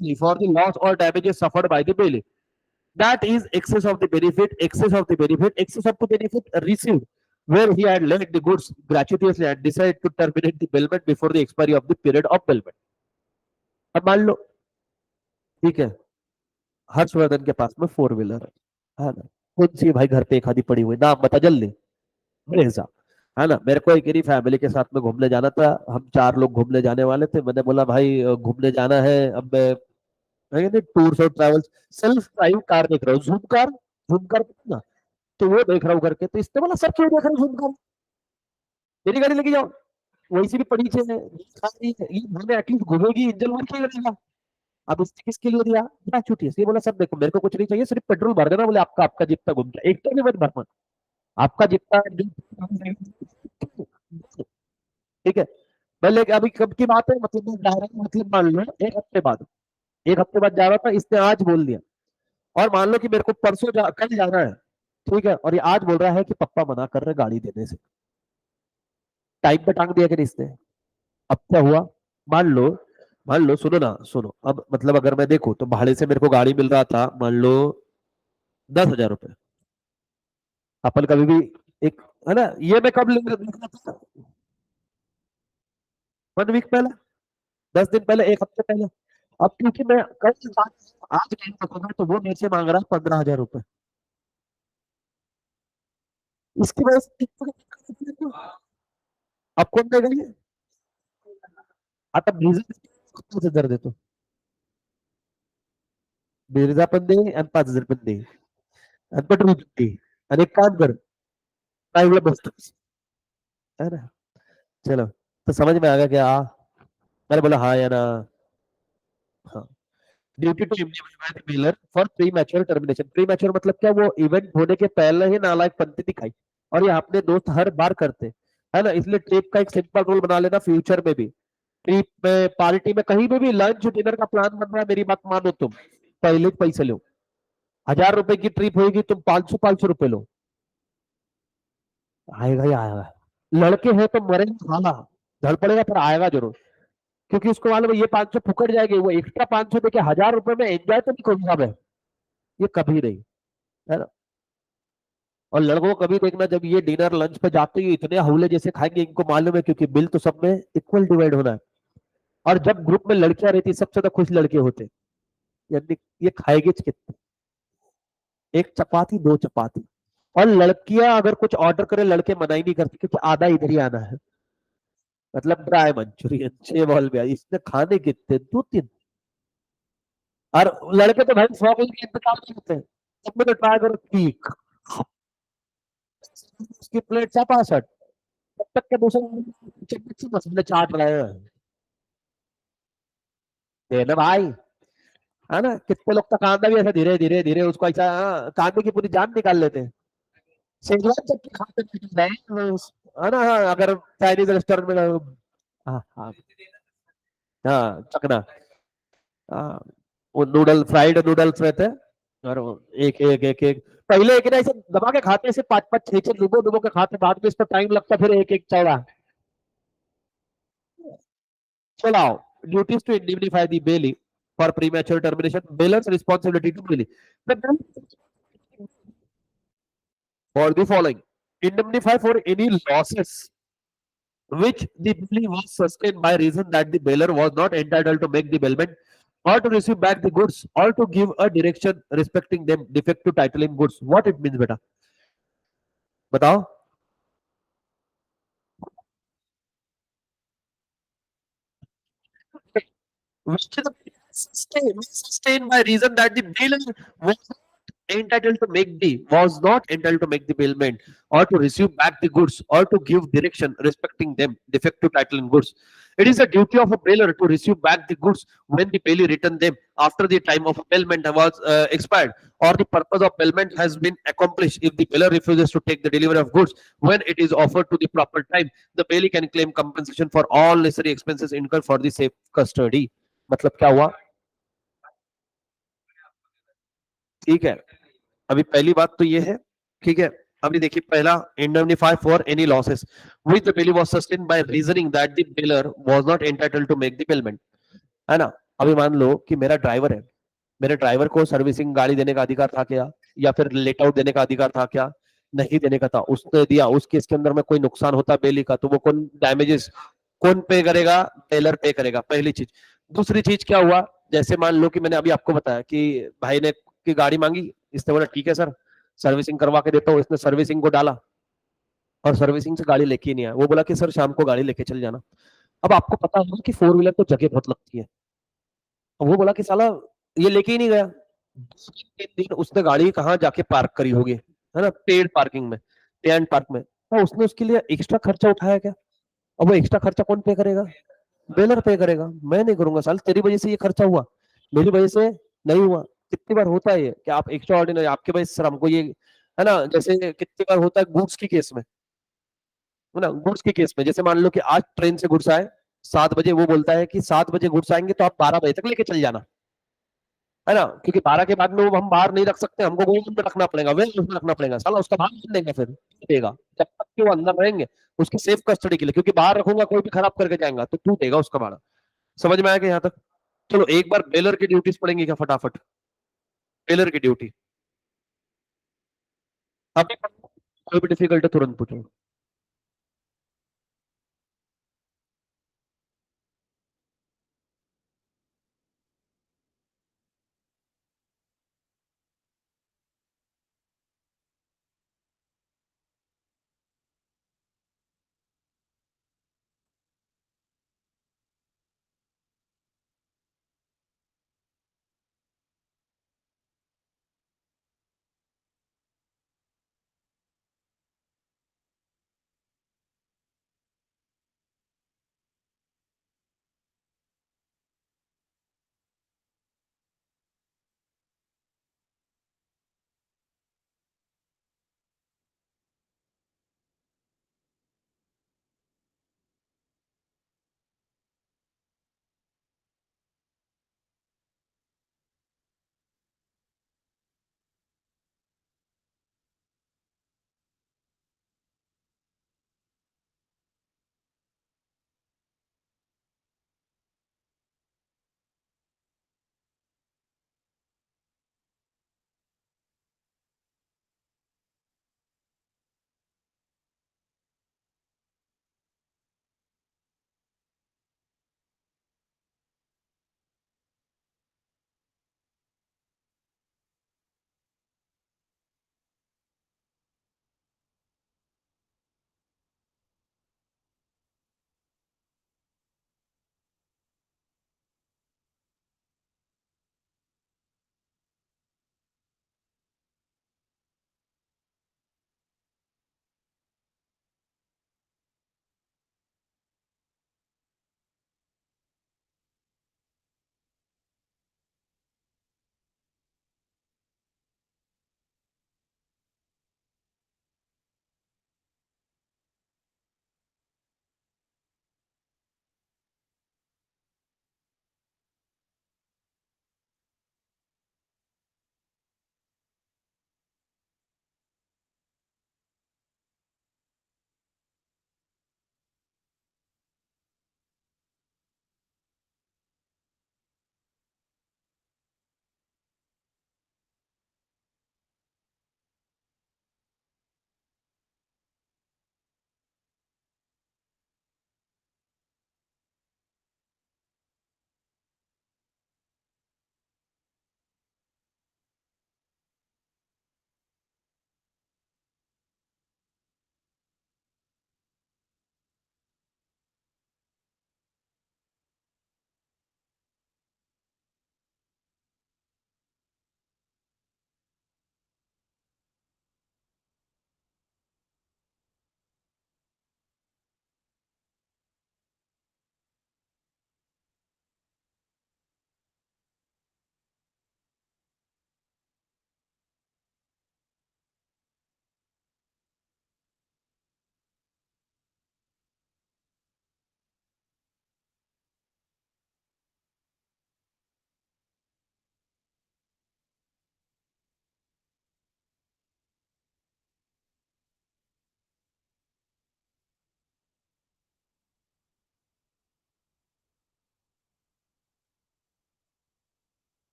is for the loss or damages suffered by the bailey. That is excess of the benefit, excess of the benefit received, where he had lent the goods gratuitously and decided to terminate the bailment before the expiry of the period of bailment. अब मान लो, ठीक है, हर्षवर्धन के पास में 4 व्हीलर है ना, कौन सी है भाई घर पे एक आधी पड़ी हुई, नाम बता जल्दी. ब्रेजा. है ना, मेरे को एक फैमिली के साथ में घूमने जाना था, हम 4 लोग घूमने जाने वाले थे. मैंने बोला भाई घूमने जाना है, अब मैं टूर्स और ट्रैवल्स सेल्फ ड्राइव कार देख रहा हूँ, जूम कार ना, तो वो देख रहा हूँ करके, तो इसने बोला सब क्यों देख रहे हो जूम कार, मेरी गाड़ी लेके जाओ, वैसी भी पड़ी है, ये हमें एटलीस्ट घूमेगी, इंजन वर्क करेगा. अब इसने किसके लिए दिया? ग्रेचुइटी. ये बोला सर देखो मेरे को कुछ नहीं चाहिए, सिर्फ पेट्रोल भर देना, बोले आपका आपका जितना घूम गया, एक तो नहीं मत भरना, आपका जितना. ठीक है. पहले अभी कब की बात है, मतलब मैं जा रहा हूँ, मतलब मान लो 1 हफ्ते बाद, 1 हफ्ते बाद जा रहा था, इसने आज बोल दिया. और मान लो कि मेरे को कल जाना है, ठीक है, और ये आज बोल रहा है कि पापा मना कर रहे गाड़ी देने से. टाइम पे टांग दिया कि नहीं इसने? अब क्या हुआ, मान लो, मान लो, सुनो ना, सुनो, अब मतलब अगर मैं देखूं तो भाड़े से मेरे को गाड़ी मिल रहा था, मान लो 10,000 रुपये। अपन कभी भी एक, है ना, ये मैं कब लिख रहा था, 1 वीक पहले, 10 दिन पहले, एक हफ्ते पहले। अब क्योंकि मैं कल आज नहीं रखूंगा तो वो मेरे से मांग रहा है 15,000 रुपये। इसकी वजह से अब कौन देगा ये? आता ब्रीजा से दर देतो, ब्रीजा पण दे आणि 5,000 पण दे आणि पेट्रोल पण दे आणि एक काम कर, काय एवढं बसतो, है ना? चलो, तो समझ में आ गया क्या? मैंने बोला हाँ या ना? हाँ। Duty to implement for premature termination. Premature मतलब क्या, वो इवेंट होने के पहले ही नालायक पंक्ति दिखाई। और ये अपने दोस्त हर बार करते है ना, इसलिए ट्रिप का एक सिंपल रूल बना लेना फ्यूचर में भी। ट्रिप में, पार्टी में, कहीं पे भी लंच डिनर का प्लान बन रहा है, मेरी बात मानो तुम, पहले पैसे लो। 1,000 रुपए की ट्रिप होगी, तुम 500 रुपए लो, आएगा ही आएगा। लड़के हैं तो मरेंगे, हाँ, झड़ पड़ेगा पर आएगा जरूर। क्योंकि उसको मालूम है ये 500 फुकट जाएगी, वो एक्स्ट्रा 500 देके 1,000 रुपए में एंजॉय तो नहीं करूंगा मैं, ये कभी नहीं, है ना? और लड़कों को कभी देखना, जब ये डिनर लंच पे जाते ही इतने हौले जैसे खाएंगे, इनको मालूम है क्योंकि बिल तो सब में इक्वल डिवाइड होना है। और जब ग्रुप में लड़कियां रहती, सबसे ज्यादा खुश लड़के होते, यानी ये खाएगी कितने, एक चपाती, दो चपाती। और लड़कियां अगर कुछ ऑर्डर करे, लड़के मना ही नहीं करते क्योंकि आधा इधर ही आना है। मतलब ड्राई मंचूरियन 6 बॉल में इसने खाने कितने, 2-3। और लड़के तो भाई 100 के इंतजार करते हैं, सब में तो ट्राई करो ठीक, उसकी प्लेट 65, तब तक के दूसरे चम्मच से मसाले चाट रहे हैं। देना भाई, है ना? कितने लोग तो कांदा भी ऐसा धीरे धीरे धीरे उसको ऐसा, कांदे की पूरी जान निकाल लेते हैं। शेजवान चटनी खाते है ना? हाँ, अगर चाइनीज रेस्टोरेंट में, हाँ हाँ, हाँ चखना, हाँ, वो नूडल, फ्राइड नूडल्स रहते हैं, और वो एक एक एक एक, पहले एक ना ऐसे दबा के खाते, ऐसे 5-5 6-6 डुबो डुबो के खाते, बाद में इस पर टाइम लगता, फिर एक एक चौड़ा। चलाओ, duties to indemnify the bailee for premature termination, bailor's responsibility to bailee for the following: indemnify for any losses which the billing was sustained by reason that the bailer was not entitled to make the bailment, or to receive back the goods, or to give a direction respecting them defective title in goods. What it means बेटा, बताओ? Which is sustained by reason that the bailer was was not entitled to make the bailment, or to receive back the goods, or to give direction respecting them defective title in goods. It is a duty of a bailior to receive back the goods when the bailee returned them after the time of bailment was expired, or the purpose of bailment has been accomplished. If the bailior refuses to take the delivery of goods when it is offered to the proper time, the bailee can claim compensation for all necessary expenses incurred for the safe custody. मतलब क्या हुआ? ठीक है, अभी पहली बात तो ये है, ठीक है? अभी देखिए, पहला, indemnify for any losses which the bill was sustained by reasoning that the biller was not entitled to make the payment, है ना? अभी मान लो कि मेरा ड्राइवर है, मेरे ड्राइवर को सर्विसिंग गाड़ी देने का अधिकार था क्या, या फिर लेट आउट देने का अधिकार था क्या? नहीं देने का था, उसने दिया, उस केस के अंदर में कोई नुकसान होता बेली का, तो वो कौन डैमेजेस, कौन पे करेगा? टेलर पे करेगा, पहली चीज। दूसरी चीज क्या हुआ, जैसे मान लो कि मैंने अभी आपको बताया कि भाई ने की गाड़ी मांगी, इसने बोला ठीक है सर, सर्विसिंग करवा के देता हूँ, इसने सर्विसिंग को डाला, और सर्विसिंग से गाड़ी लेके नहीं आया, वो बोला कि सर शाम को गाड़ी लेके चल जाना। अब आपको पता होगा कि 4 व्हीलर तो जगह बहुत लगती है, और वो बोला कि साला ये लेके ही नहीं गया, 2-3 दिन उसने गाड़ी कहाँ जाके पार्क करी होगी, है ना, पेड पार्किंग में, पे पार्क में, तो उसने उसके लिए एक्स्ट्रा खर्चा उठाया क्या? अब वो एक्स्ट्रा खर्चा कौन पे करेगा? बेलर पे करेगा, मैं नहीं करूंगा। साल तेरी वजह से ये खर्चा हुआ, मेरी वजह से नहीं हुआ। कितनी बार होता है ये कि आप एक्स्ट्रा ऑर्डिनरी, आपके वजह से सर हमको ये, है ना, जैसे कितनी बार होता है गुड्स की केस में, है ना, गुड्स के केस में, जैसे मान लो कि आज ट्रेन से गुड्स आए 7 बजे, वो बोलता है कि 7 बजे गुड्स आएंगे तो आप 12 बजे तक लेके चल जाना, है ना, क्योंकि 12 के बाद में वो हम बाहर नहीं रख सकते, हमको गोदाम में रखना पड़ेगा, वेल में रखना पड़ेगा, साला उसका बाहर नहीं देंगे, फिर देगा जब तक कि वो अंदर रहेंगे, उसकी सेफ कस्टडी के लिए, क्योंकि बाहर रखूंगा कोई भी खराब करके जाएगा तो तू देगा उसका भाड़ा। समझ में आया कि यहां तक? चलो एक बार बेलर की ड्यूटीज पढ़ेंगे क्या फटाफट? बेलर की ड्यूटी अभी कोई भी डिफिकल्ट है तुरंत पूछो।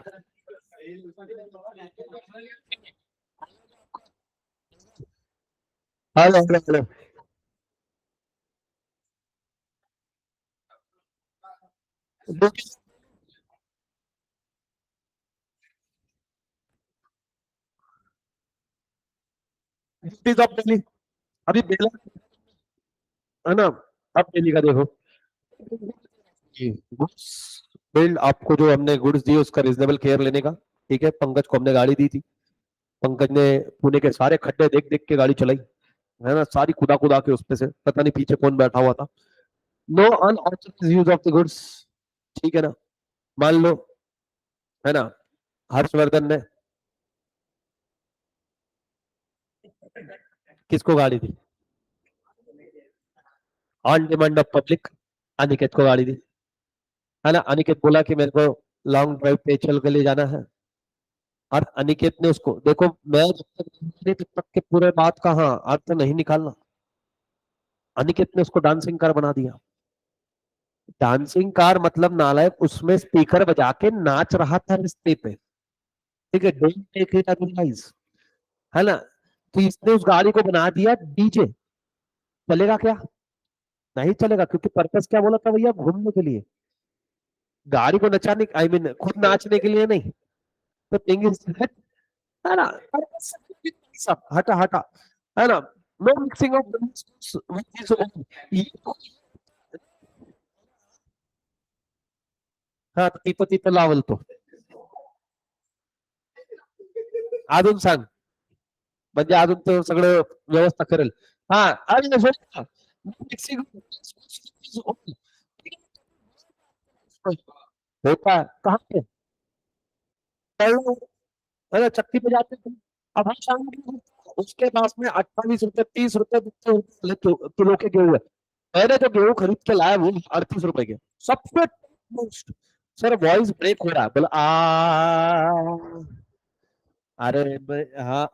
Hello hello hello. Duties of daily, अभी बेला है ना। अब डेली का देखो जी, गुड्स बिल्ड आपको जो हमने गुड्स दिए उसका रीजनेबल केयर लेने का। ठीक है, पंकज को हमने गाड़ी दी थी, पंकज ने पुणे के सारे खड्डे देख देख के गाड़ी चलाई, है ना, सारी खुदा खुदा के उसपे से पता नहीं पीछे कौन बैठा हुआ था। No unauthorised use of the goods, ठीक है ना। मान लो, है ना, हर्षवर्धन ने किसको गाड़ी दी? On demand of public Aniket को गाड़ी दी, है ना। अनिकेत बोला कि मेरे को लॉन्ग ड्राइव पे चल के ले जाना है, और अनिकेत ने उसको देखो, मैं जब तक नहीं तब तक के पूरे बात का हाँ अर्थ नहीं निकालना। अनिकेत ने उसको डांसिंग कार बना दिया। डांसिंग कार मतलब नालायक उसमें स्पीकर बजा के नाच रहा था रिश्ते पे। ठीक है, डोंट टेक इट अदरवाइज, है ना। तो इसने उस गाड़ी को बना दिया डीजे। चलेगा क्या? नहीं चलेगा, क्योंकि पर्पस क्या बोला था भैया, घूमने के लिए। गाड़ी को नचाने, आई मीन खुद नाचने के लिए नहीं। तो थिंग इज, है ना, सब हटा हटा, है ना। नो मिक्सिंग ऑफ, हा तिथं तिथं लावल तो अजून सांग, म्हणजे अजून तो सगळं व्यवस्था करेल. हा, अरे मिक्सिंग होता है कहाँ पे? है ना, चक्की पे जाते थे। अब हम शाम उसके पास में 28 रुपए 30 रुपए किलो के गेहूं है। मैंने जो गेहूं खरीद के लाया वो 38 रुपए के, सबसे most। सर वॉइस ब्रेक हो रहा है, बोला अरे हाँ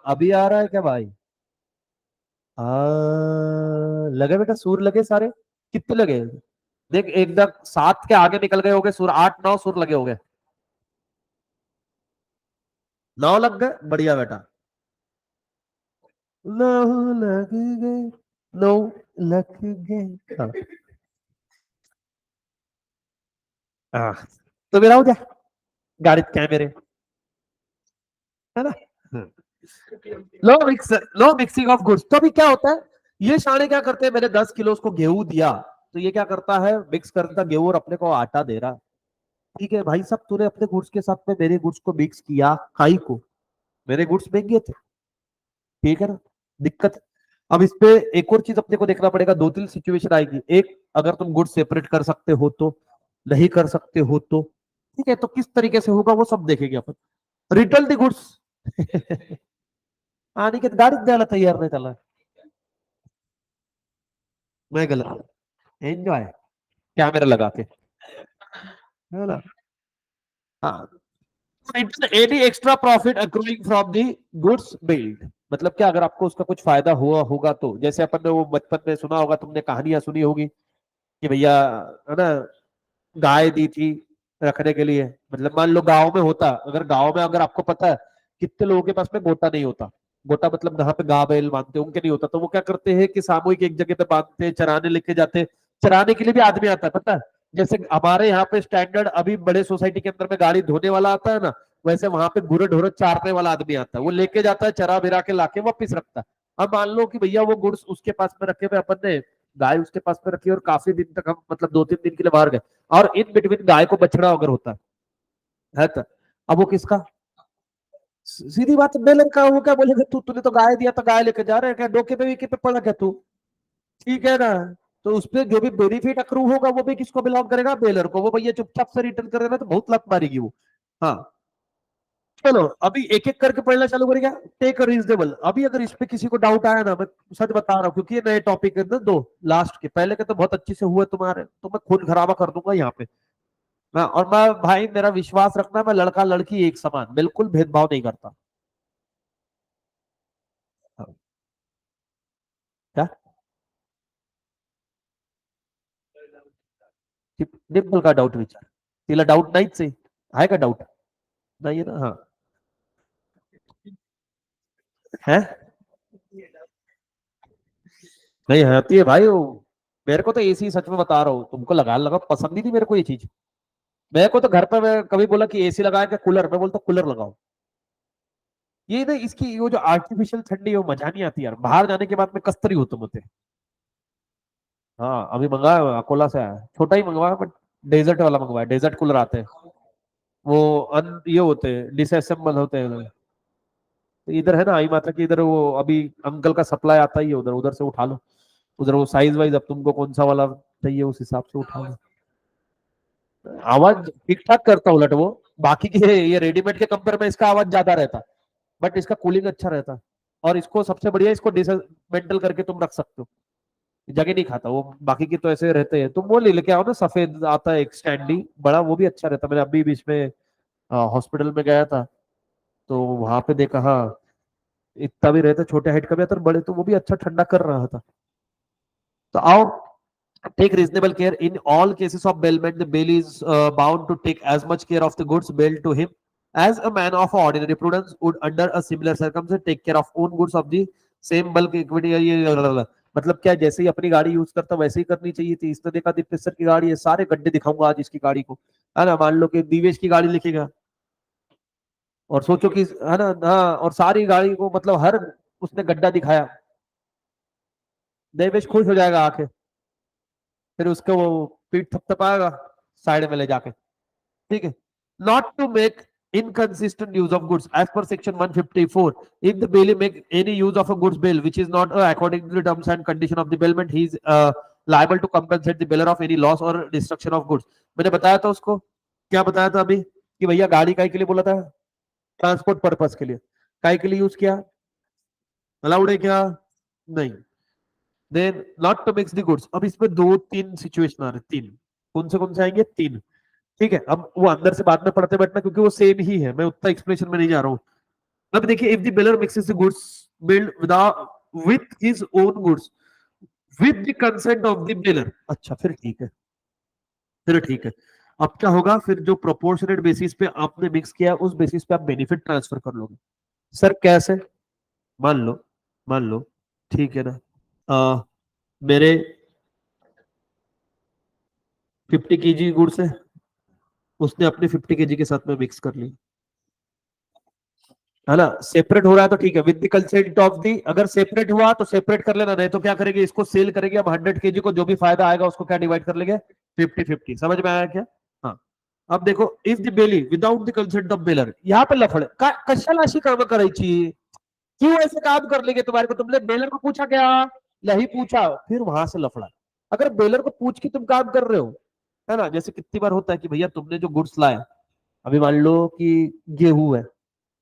अभी आ रहा है क्या भाई? आ लगे बेटा, सुर लगे सारे? कितने लगे? देख एकदम 7 के आगे निकल गए होंगे सुर, 8 9 सुर लगे होंगे। 9 लग गए, बढ़िया बेटा। 9 लग गए, 9 लग गए। हाँ हाँ, तो मेरा हो गया गाड़ी क्या है मेरे, है ना। लो मिक्स, लो मिक्सिंग ऑफ गुड्स। तो अभी क्या होता है, ये शाणे क्या करते हैं, मैंने 10 किलो उसको गेहूं दिया, तो ये क्या करता है, मिक्स करता गेहूं और अपने को आटा दे रहा। ठीक है भाई साहब, तूने अपने गुड्स के साथ में मेरे गुड्स को मिक्स किया, खाई को, मेरे गुड्स महंगे थे, ठीक है ना, दिक्कत है। अब इस पे एक और चीज अपने को देखना पड़ेगा, 2 3 सिचुएशन आएगी। एक, अगर तुम गुड्स सेपरेट कर सकते हो तो, नहीं कर सकते हो तो, ठीक है, तो किस तरीके से होगा वो सब देखेंगे अपन। रिटर्न द गुड्स आने के गाड़ी द्यायला तैयार नाही त्याला, मैं गलत, एंजॉय कैमरा लगा के, है ना। हाँ, any extra profit accruing from the goods bailed, मतलब क्या, अगर आपको उसका कुछ फायदा हुआ होगा तो, जैसे अपन ने वो बचपन में सुना होगा, तुमने कहानियां सुनी होगी कि भैया, है ना, गाय दी थी रखने के लिए। मतलब मान लो गांव में होता, अगर गांव में अगर आपको पता है कितने लोगों के पास में गोटा नहीं होता, गोटा मतलब जहाँ पे गाय बैल बांधते हैं, उनके नहीं होता, तो वो क्या करते हैं कि सामूहिक एक जगह पे बांधते हैं, चराने लेके जाते हैं। चराने के लिए भी आदमी आता है, पता है। जैसे हमारे यहाँ पे स्टैंडर्ड अभी बड़े सोसाइटी के अंदर में गाड़ी धोने वाला आता है ना, वैसे वहां पे गुरे ढोरे चारने वाला आदमी आता है, वो लेके जाता है, चरा बिरा के लाके वापिस रखता है। अब मान लो कि भैया वो गुड्स उसके पास में रखे हुए, अपन ने गाय उसके पास में रखी और काफी दिन तक हम मतलब 2 3 दिन के लिए बाहर गए, और इन बिटवीन गाय को बछड़ा अगर होता है तो अब वो किसका? सीधी बात है, बेलर का। वो क्या बोलेगा, तूने तो गाय दिया तो गाय लेके जा रहे हैं क्या, डोके पे भी पे पड़ा क्या तू? ठीक है ना। तो उसपे जो भी बेनिफिट अक्रू होगा वो भी किसको बिलोंग करेगा, बेलर को। वो भैया चुपचाप से रिटर्न कर देना तो बहुत लत मारेगी वो। हाँ, चलो अभी एक एक करके पढ़ना चालू करेगा। टेक रीजनेबल, अभी अगर इस पे किसी को डाउट आया ना, मैं सच बता रहा हूँ, क्योंकि ये नए टॉपिक है ना, दो लास्ट के, पहले के तो बहुत अच्छे से हुए तुम्हारे, तो मैं खून खराबा कर दूंगा यहाँ पे। और मैं भाई, मेरा विश्वास रखना, मैं लड़का लड़की एक समान, बिल्कुल भेदभाव नहीं करता। हाँ, क्या? डिंपल का डाउट विचार, तिला डाउट नाहीच आहे. आएगा डाउट? नहीं है ना? हाँ है। नहीं आती है भाई वो। मेरे को तो एसी, सच में बता रहा हूँ तुमको, लगा लगा पसंद नहीं थी मेरे को ये चीज। मेरे को तो घर पे मैं कभी बोला कि एसी लगाया क्या कूलर, मैं बोलता कूलर लगाओ। ये ना इसकी वो जो आर्टिफिशियल ठंडी है वो मजा नहीं आती यार, बाहर जाने के बाद में कस्तरी हो तुम होते। हाँ अभी मंगाया अकोला से आया, छोटा ही मंगवाया बट डेजर्ट वाला मंगवाया, डेजर्ट कूलर आते हैं। वो ये होते हैं, डिसअसेंबल होते हैं। तो इधर है ना आई माता की, इधर वो अभी अंकल का सप्लाई आता ही है उधर, उधर से उठा लो। उधर वो साइज वाइज अब तुमको कौन सा वाला चाहिए उस हिसाब से उठा लो। आवाज ठीक ठाक करता उलट वो, बाकी के ये रेडीमेड के कंपेयर में इसका आवाज ज्यादा रहता, बट इसका कूलिंग अच्छा रहता। और इसको सबसे बढ़िया, इसको डिसमेंटल करके तुम रख सकते हो, जगह नहीं खाता वो। बाकी के तो ऐसे रहते हैं, तुम वो ले लेके आओ ना, सफेद आता है एक स्टैंडी बड़ा, वो भी अच्छा रहता। मैंने अभी बीच में हॉस्पिटल में गया था, तो वहां पे देखा, हाँ इतना भी रहता, छोटे हाइट का भी आता और बड़े, तो वो भी अच्छा ठंडा कर रहा था। तो आओ, take reasonable care in all cases of bailment. The bail is bound to take as much care of the goods bailed to him as a man of ordinary prudence would under a similar circumstance take care of own goods of the same bulk equity। ये मतलब क्या, जैसे ही अपनी गाड़ी यूज करता वैसे ही करनी चाहिए थी। इसने देखा दीपेश्वर की गाड़ी है, सारे गड्ढे दिखाऊंगा आज इसकी गाड़ी को, है ना। मान लो कि दिवेश की गाड़ी लिखेगा और सोचो कि, है ना, हाँ, और सारी गाड़ी को मतलब हर उसने गड्ढा दिखाया, देवेश खुश हो जाएगा आके, फिर उसको वो पीठ थपथपाएगा साइड में ले जाके। ठीक है। Not to make inconsistent use of goods as per section 154, if the bailee make any use of a goods bail which is not according to the terms and condition of the bailment, he is liable to compensate the bailer of any loss or destruction of goods। मैंने बताया था उसको, क्या बताया था अभी, कि भैया गाड़ी काय के लिए बोला था, ट्रांसपोर्ट पर्पस के लिए, काय के लिए यूज किया, अलाउड है क्या, नहीं। Then not to mix the goods, अब इसमें दो तीन सिचुएशन आ रहे, तीन, कौन से आएंगे, तीन। ठीक है, अब वो अंदर से बाद में पढ़ते बैठना क्योंकि वो सेम ही है, मैं उतना एक्सप्लेनेशन में नहीं जा रहा हूँ। अब देखिए, if the builder mixes the goods build with his own goods with the consent of the builder, अच्छा फिर ठीक है, फिर ठीक है। अब क्या होगा, फिर जो प्रोपोर्शनेट बेसिस पे आपने मिक्स किया उस बेसिस पे आप बेनिफिट ट्रांसफर कर लोगे। सर कैसे? मान लो, मान लो, ठीक है ना, मेरे 50 kg गुड्स है, उसने अपने 50 kg के साथ में मिक्स कर ली, है ना। सेपरेट हो रहा है तो ठीक है, with the consent of the, अगर सेपरेट हुआ तो सेपरेट कर लेना, नहीं तो क्या करेंगे, इसको सेल करेंगे हम 100 kg को, जो भी फायदा आएगा उसको क्या डिवाइड कर लेंगे, 50-50। समझ में आया क्या? हाँ। अब देखो, if the belly without the consent of baler, यहाँ पे लफड़ कशाला अशी काम करायची, क्यों ऐसे काम कर लेंगे तुम्हारे को, तुमने बेलर को पूछा क्या, नहीं पूछा, फिर वहां से लफड़ा। अगर बेलर को पूछ के तुम काम कर रहे हो, है ना, जैसे कितनी बार होता है कि भैया तुमने जो गुड्स लाया, अभी मान लो कि गेहूं है,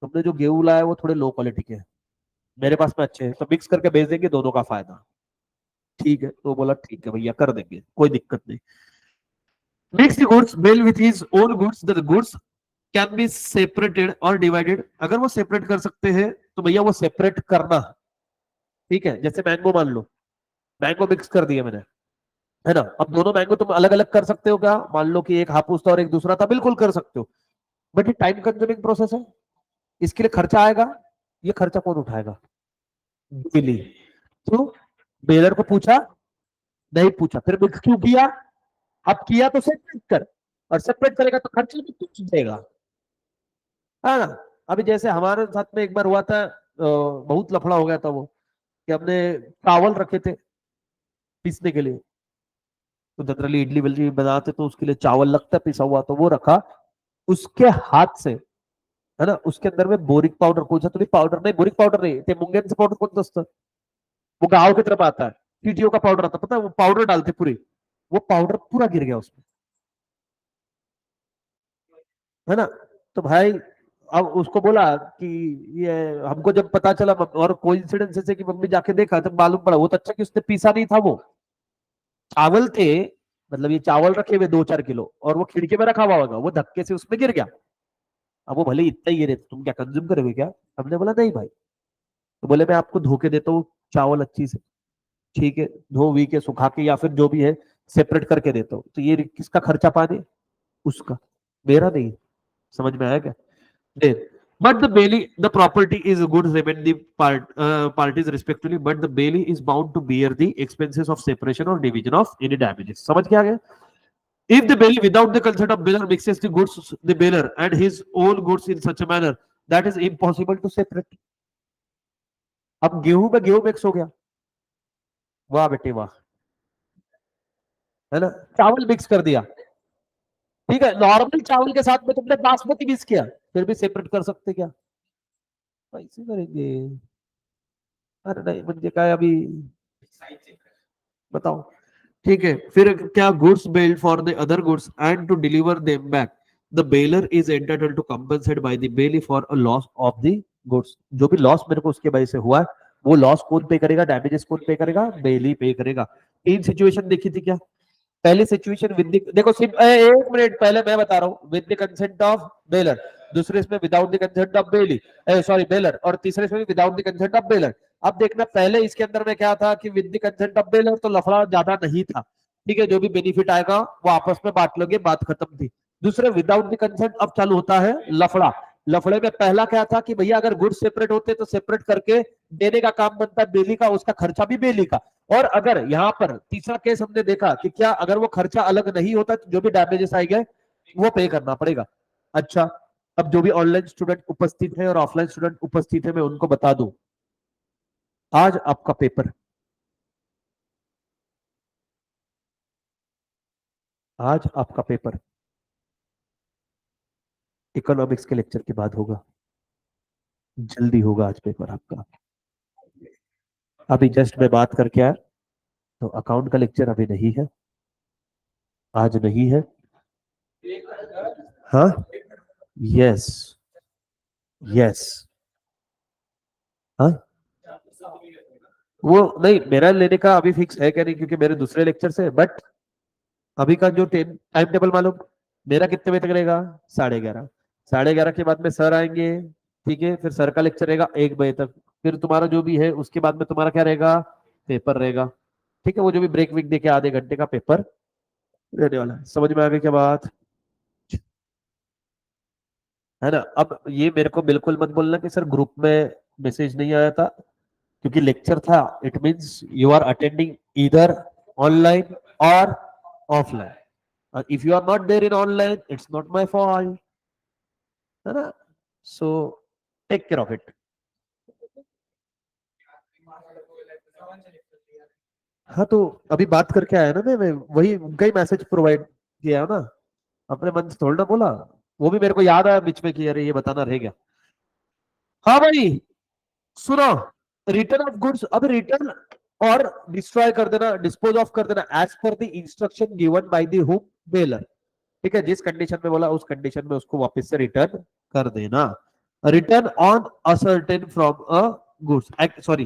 तुमने जो गेहूं लाया वो थोड़े लो क्वालिटी के हैं, मेरे पास में अच्छे हैं, तो मिक्स करके बेच देंगे, दोनों का फायदा। ठीक है, तो बोला ठीक है भैया कर देंगे, कोई दिक्कत नहीं। Mix the goods bail with his own goods, the goods can be separated और डिवाइडेड, अगर वो सेपरेट कर सकते हैं तो भैया वो सेपरेट करना। ठीक है, जैसे मैंगो मान लो, मैंगो मिक्स कर दिया मैंने, है ना, अब दोनों मैंगो तुम अलग अलग कर सकते हो क्या, मान लो कि एक हापुस था और एक दूसरा था, बिल्कुल कर सकते हो, बट ये टाइम कंज्यूमिंग प्रोसेस है, इसके लिए खर्चा आएगा, ये खर्चा कौन उठाएगा, बिली। तो बेलर को पूछा, नहीं पूछा, फिर मिक्स क्यों किया, अब किया तो सेपरेट कर, और सेपरेट करेगा तो खर्चा भी तुझ देगा, है ना। अभी जैसे हमारे साथ में एक बार हुआ था, बहुत लफड़ा हो गया था वो, कि हमने चावल रखे थे पीसने के लिए, तो जनरली इडली विडली बनाते तो उसके लिए चावल लगता है पिसा हुआ, तो वो रखा, उसके हाथ से, है ना, उसके अंदर में बोरिक पाउडर, कौन सा, तो पाउडर नहीं, बोरिक पाउडर नहीं, ते मुंगेन से पाउडर कौन सा, वो गाँव की तरफ आता है, टीटीओ का पाउडर आता है, पता है, वो पाउडर डालते पूरी, वो पाउडर पूरा गिर गया उसमें, है ना। तो भाई, अब उसको बोला कि ये, हमको जब पता चला, और कोइंसिडेंस से कि मम्मी जाके देखा तो मालूम पड़ा, वो तो अच्छा कि उसने पीसा नहीं था, वो चावल थे, मतलब ये चावल रखे हुए 2-4 किलो, और वो खिड़की में रखा हुआ होगा, वो धक्के से उसमें गिर गया। अब वो भले इतना ही गिरे, तुम क्या कंज्यूम करोगे क्या, हमने बोला नहीं भाई, तो बोले मैं आपको धो के देता हूँ चावल अच्छी से, ठीक है, धो वी के सुखा के या फिर जो भी है, सेपरेट करके देता हूँ, तो ये किसका खर्चा पानी, उसका, मेरा नहीं। समझ में आया क्या? Then, but the bailey, the property is good remain the parties respectively, but the bailey is bound to bear the expenses of separation or division of any damages. समझ क्या गया? If the bailey without the consent of bailor mixes the goods, the bailor and his own goods in such a manner that is impossible to separate. अब गेहूं में गेहूं मिक्स हो गया, वाह बेटे वाह, है ना, चावल मिक्स कर दिया, ठीक है, नॉर्मल चावल के साथ में तुमने बासमती मिक्स किया, फिर भी सेपरेट कर सकते क्या? कैसे करेंगे? अरे नहीं मुझे क्या अभी बताओ, ठीक है, फिर क्या, goods bailed for the other goods and to deliver them back the bailor is entitled to compensate by the bailee for a loss of the goods. जो भी लॉस मेरे को उसके वजह से हुआ है, वो लॉस कौन पे करेगा, डैमेजेस कौन पे करेगा, बेली पे करेगा। तीन सिचुएशन देखी थी क्या? पहली सिचुएशन विद देखो सिर्फ एक मिनट पहले मैं बता रहा हूं, with the consent of baler, दूसरे इसमें without the consent of belly, sorry baler, और तीसरे इसमें without the consent of baler. अब देखना पहले इसके अंदर में क्या था कि with the consent of baler, तो लफड़ा ज्यादा नहीं था, ठीक है, जो भी बेनिफिट आएगा वो आपस में बांट लोगे, बात खत्म थी। दूसरे विदाउट द कंसेंट अब चालू होता है लफड़ा। लफड़े में पहला क्या था कि भैया अगर गुड्स सेपरेट होते तो सेपरेट करके देने का काम बनता है बेली का, उसका खर्चा भी बेली का। और अगर यहाँ पर तीसरा केस हमने देखा कि क्या अगर वो खर्चा अलग नहीं होता तो जो भी डैमेजेस आएंगे वो पे करना पड़ेगा। अच्छा, अब जो भी ऑनलाइन स्टूडेंट उपस्थित है और ऑफलाइन स्टूडेंट उपस्थित है मैं उनको बता दूं, आज आपका पेपर, आज आपका पेपर इकोनॉमिक्स के लेक्चर के बाद होगा, जल्दी होगा आज पेपर आपका। अभी जस्ट मैं बात करके आया, तो अकाउंट का लेक्चर अभी नहीं है, आज नहीं है। हाँ, यस, यस, हाँ, वो नहीं मेरा लेने का अभी फिक्स है क्या नहीं, क्योंकि मेरे दूसरे लेक्चर से, बट अभी का जो टाइम टेबल मालूम मेरा कितने बजे तक रहेगा, 11:30, 11:30 के बाद में सर आएंगे, ठीक है, फिर सर का लेक्चर रहेगा 1 बजे तक, फिर तुम्हारा जो भी है उसके बाद में तुम्हारा क्या रहेगा, पेपर रहेगा, ठीक है, वो जो भी ब्रेक वीक दे के आधे घंटे का पेपर रहने वाला है। समझ में आ गई क्या बात, है ना? अब ये मेरे को बिल्कुल मत बोलना कि सर ग्रुप में मैसेज नहीं आया था, क्योंकि लेक्चर था, it means you are attending इधर ऑनलाइन और offline, if you are not there in online it's not my fault, है ना? So take care of it. हाँ तो अभी बात करके आया ना मैं वही उनका ही मैसेज प्रोवाइड किया है ना, अपने मन से थोड़ा ना बोला, वो भी मेरे को याद आया बीच में कि अरे ये बताना रह गया। हाँ भाई सुनो, रिटर्न ऑफ गुड्स, अब रिटर्न और डिस्ट्रॉय कर देना, डिस्पोज ऑफ कर देना as per the instruction given by the हुम बेलर, ठीक है, जिस कंडीशन में बोला उस कंडीशन में उसको वापस से रिटर्न कर देना। Return on ascertain from a goods, sorry,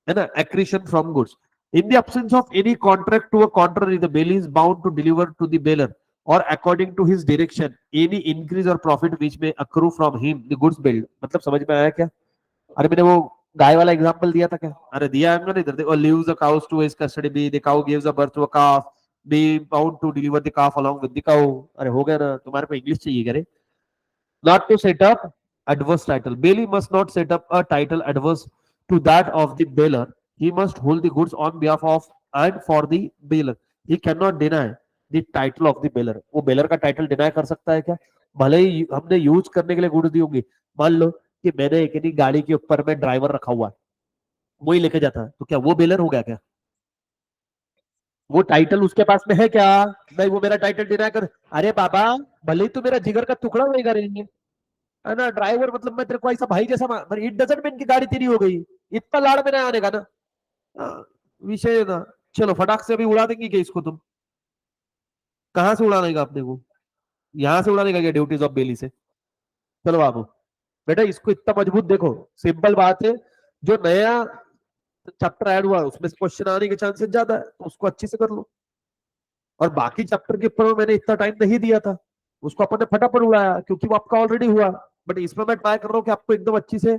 है ना, accretion from goods, in the absence of any contract to a contrary the bailee is bound to deliver to the bailor or according to his direction any increase or profit which may accrue from him the goods bailed. मतलब समझ में आया क्या? अरे मैंने वो गाय वाला एग्जांपल दिया था क्या? अरे दिया है मैंने, इधर देखो, leaves the cows to his custody, be the cow gives a birth to a calf, be bound to deliver the calf along with the cow. अरे हो गया ना, तुम्हारे को इंग्लिश चाहिए करे? Not to set up adverse title. Bailey must not set up a title adverse to that of the bailor. He must hold the goods on behalf of and for the bailor. He cannot deny the title of the bailor. वो bailor का title deny कर सकता है क्या? भले ही हमने यूज करने के लिए गुड्स दी होंगी, मान लो कि मैंने एक ही गाड़ी के ऊपर में ड्राइवर रखा हुआ है, वही लेके जाता है, तो क्या वो बेलर हो गया क्या? वो टाइटल उसके पास में है क्या? नहीं, वो मेरा टाइटल डिनाई कर, अरे बाबा भले ही तो मेरा जिगर का टुकड़ा होएगा रे, है ना, ड्राइवर, मतलब मैं तेरे को ऐसा भाई जैसा इट डजंट मीन की गाड़ी तेरी हो गई, इतना लाड़ में ना आने का ना। हाँ, विषय है ना। चलो फटाक से अभी उड़ा देंगे क्या इसको तुम? कहाँ से उड़ाने का अपने को? यहाँ से उड़ाने का क्या ड्यूटीज ऑफ बेली से? चलो बाबू, बेटा इसको इतना मजबूत देखो, सिंपल बात है, जो नया चैप्टर ऐड हुआ उसमें क्वेश्चन आने के चांसेस ज्यादा है, तो उसको अच्छे से कर लो। और बाकी चैप्टर के ऊपर मैंने इतना टाइम नहीं दिया था, उसको अपन ने फटाफट उड़ाया क्योंकि वो आपका ऑलरेडी हुआ, बट इसमें मैं ट्राई कर रहा हूँ कि आपको एकदम अच्छी से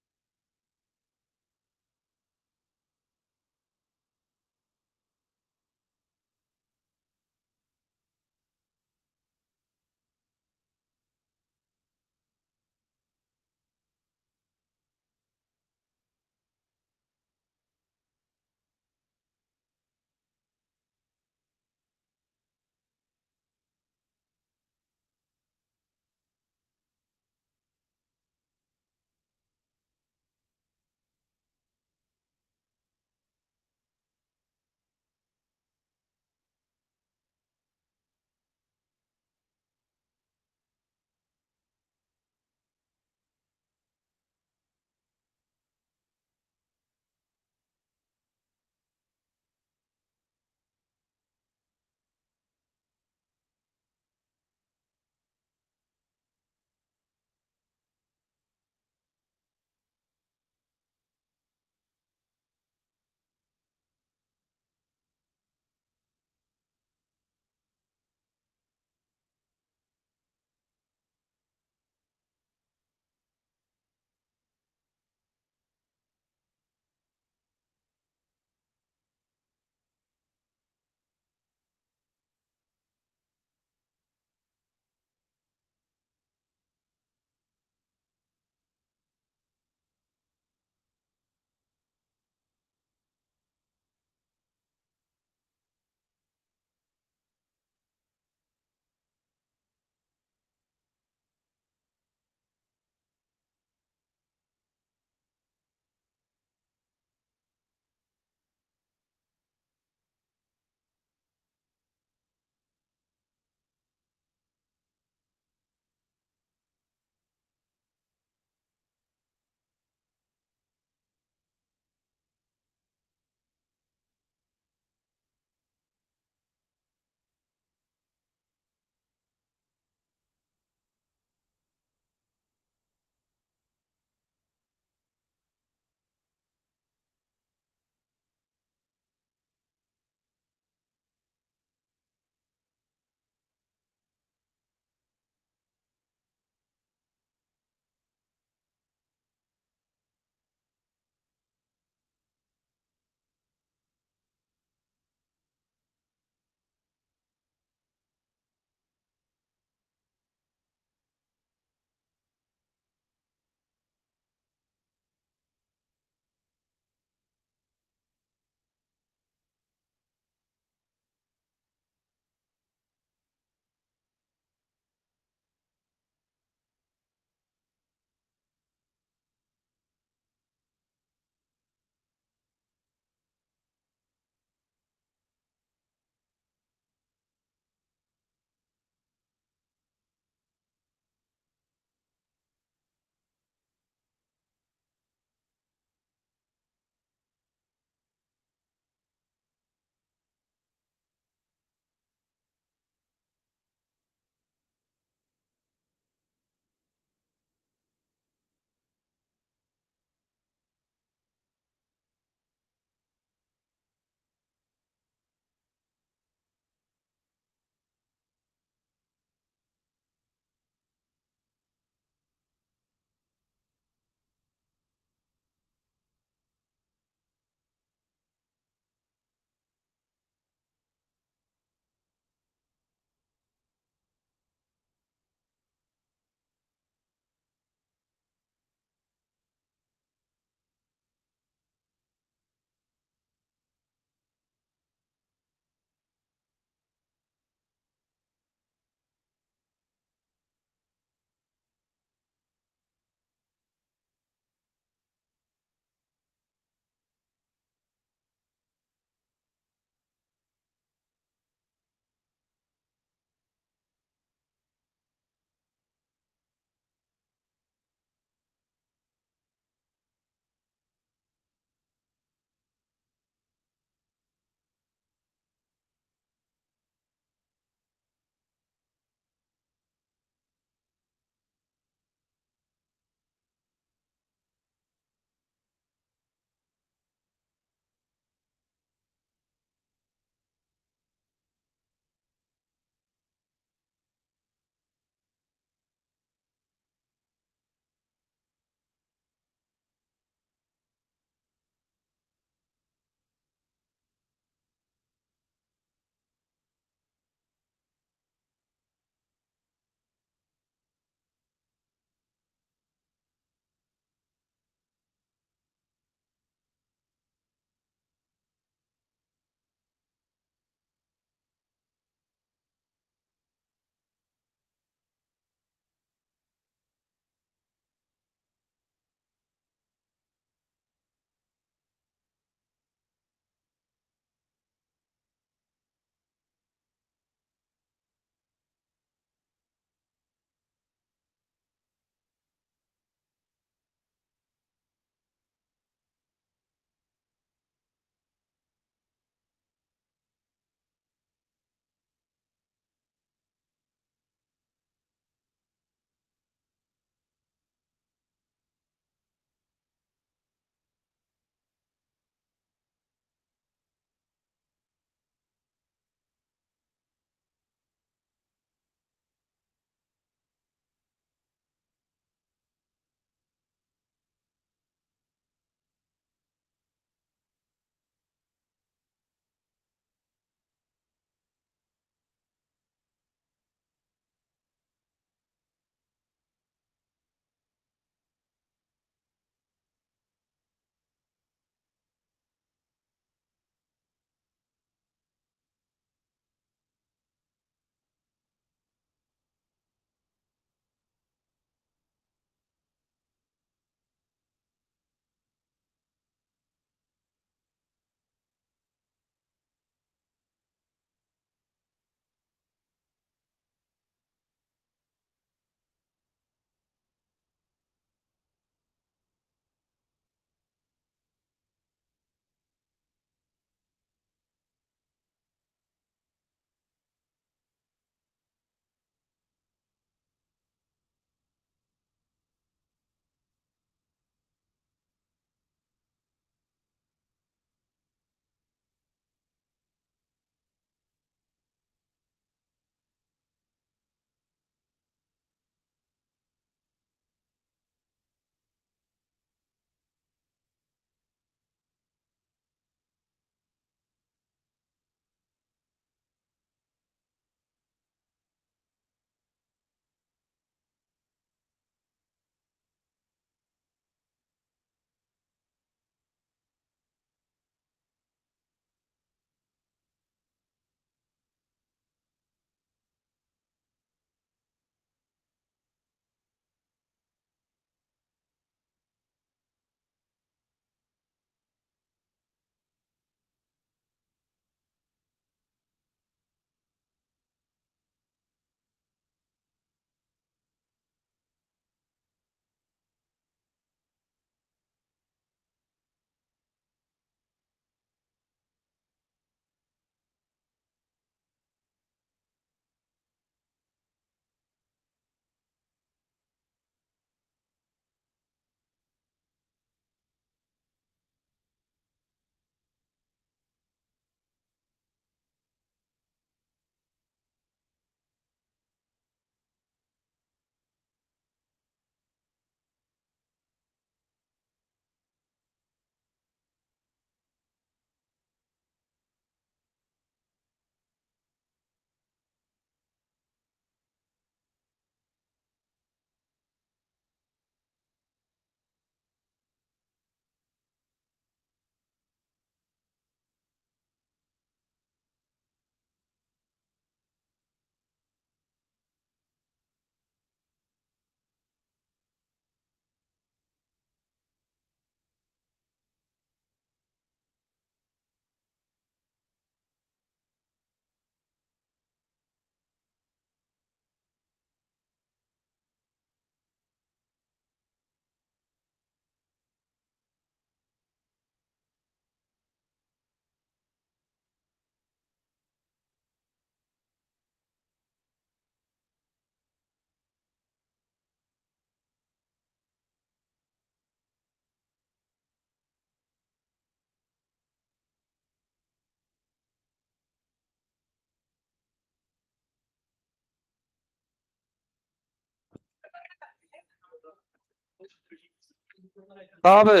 कहाँ पे?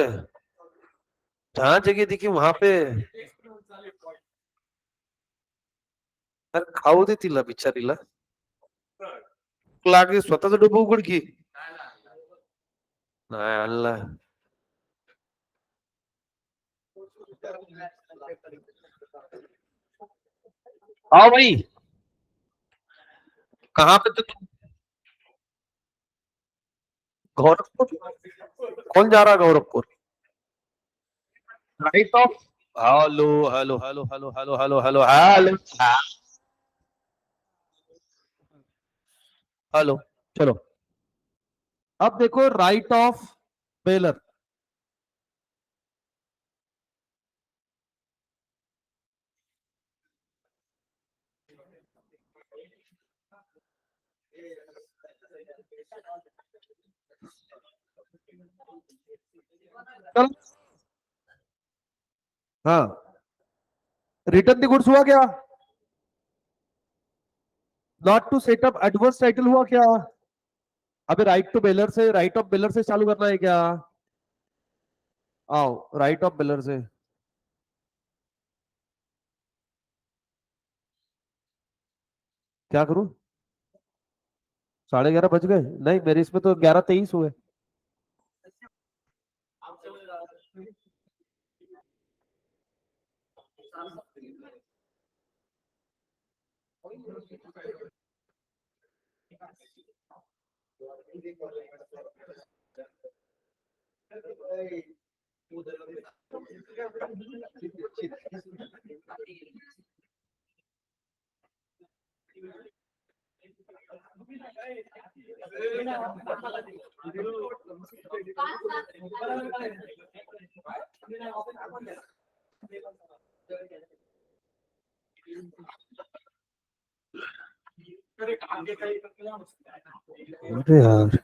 जहाँ जगह दिखी वहां पे खाऊ दे तिला बिचारीला लागली स्वतःच डोकं उघड की नाही आणलं हाँ भाई कहाँ पे तो गोरखपुर कौन जा रहा है Gorakhpur right of hello hello hello hello hello hello hello hello hello चलो अब देखो राइट ऑफ बेलर चलो हाँ रिटर्न द गुड्स हुआ क्या not to set up adverse title हुआ क्या अबे राइट टू बेलर से राइट ऑफ बेलर से चालू करना है क्या आओ राइट ऑफ बेलर से क्या करूं 11:30 बज गए नहीं मेरे इसमें तो 11:23 हुए अरे यार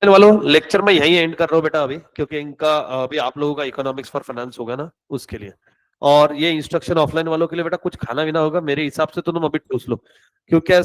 वालों लेक्चर में यही एंड कर रहा हूँ बेटा अभी क्योंकि इनका अभी आप लोगों का इकोनॉमिक्स फॉर फाइनेंस होगा ना उसके लिए और ये इंस्ट्रक्शन ऑफलाइन वालों के लिए बेटा कुछ खाना पीना होगा मेरे हिसाब से तो तुम अभी ठूस लो क्योंकि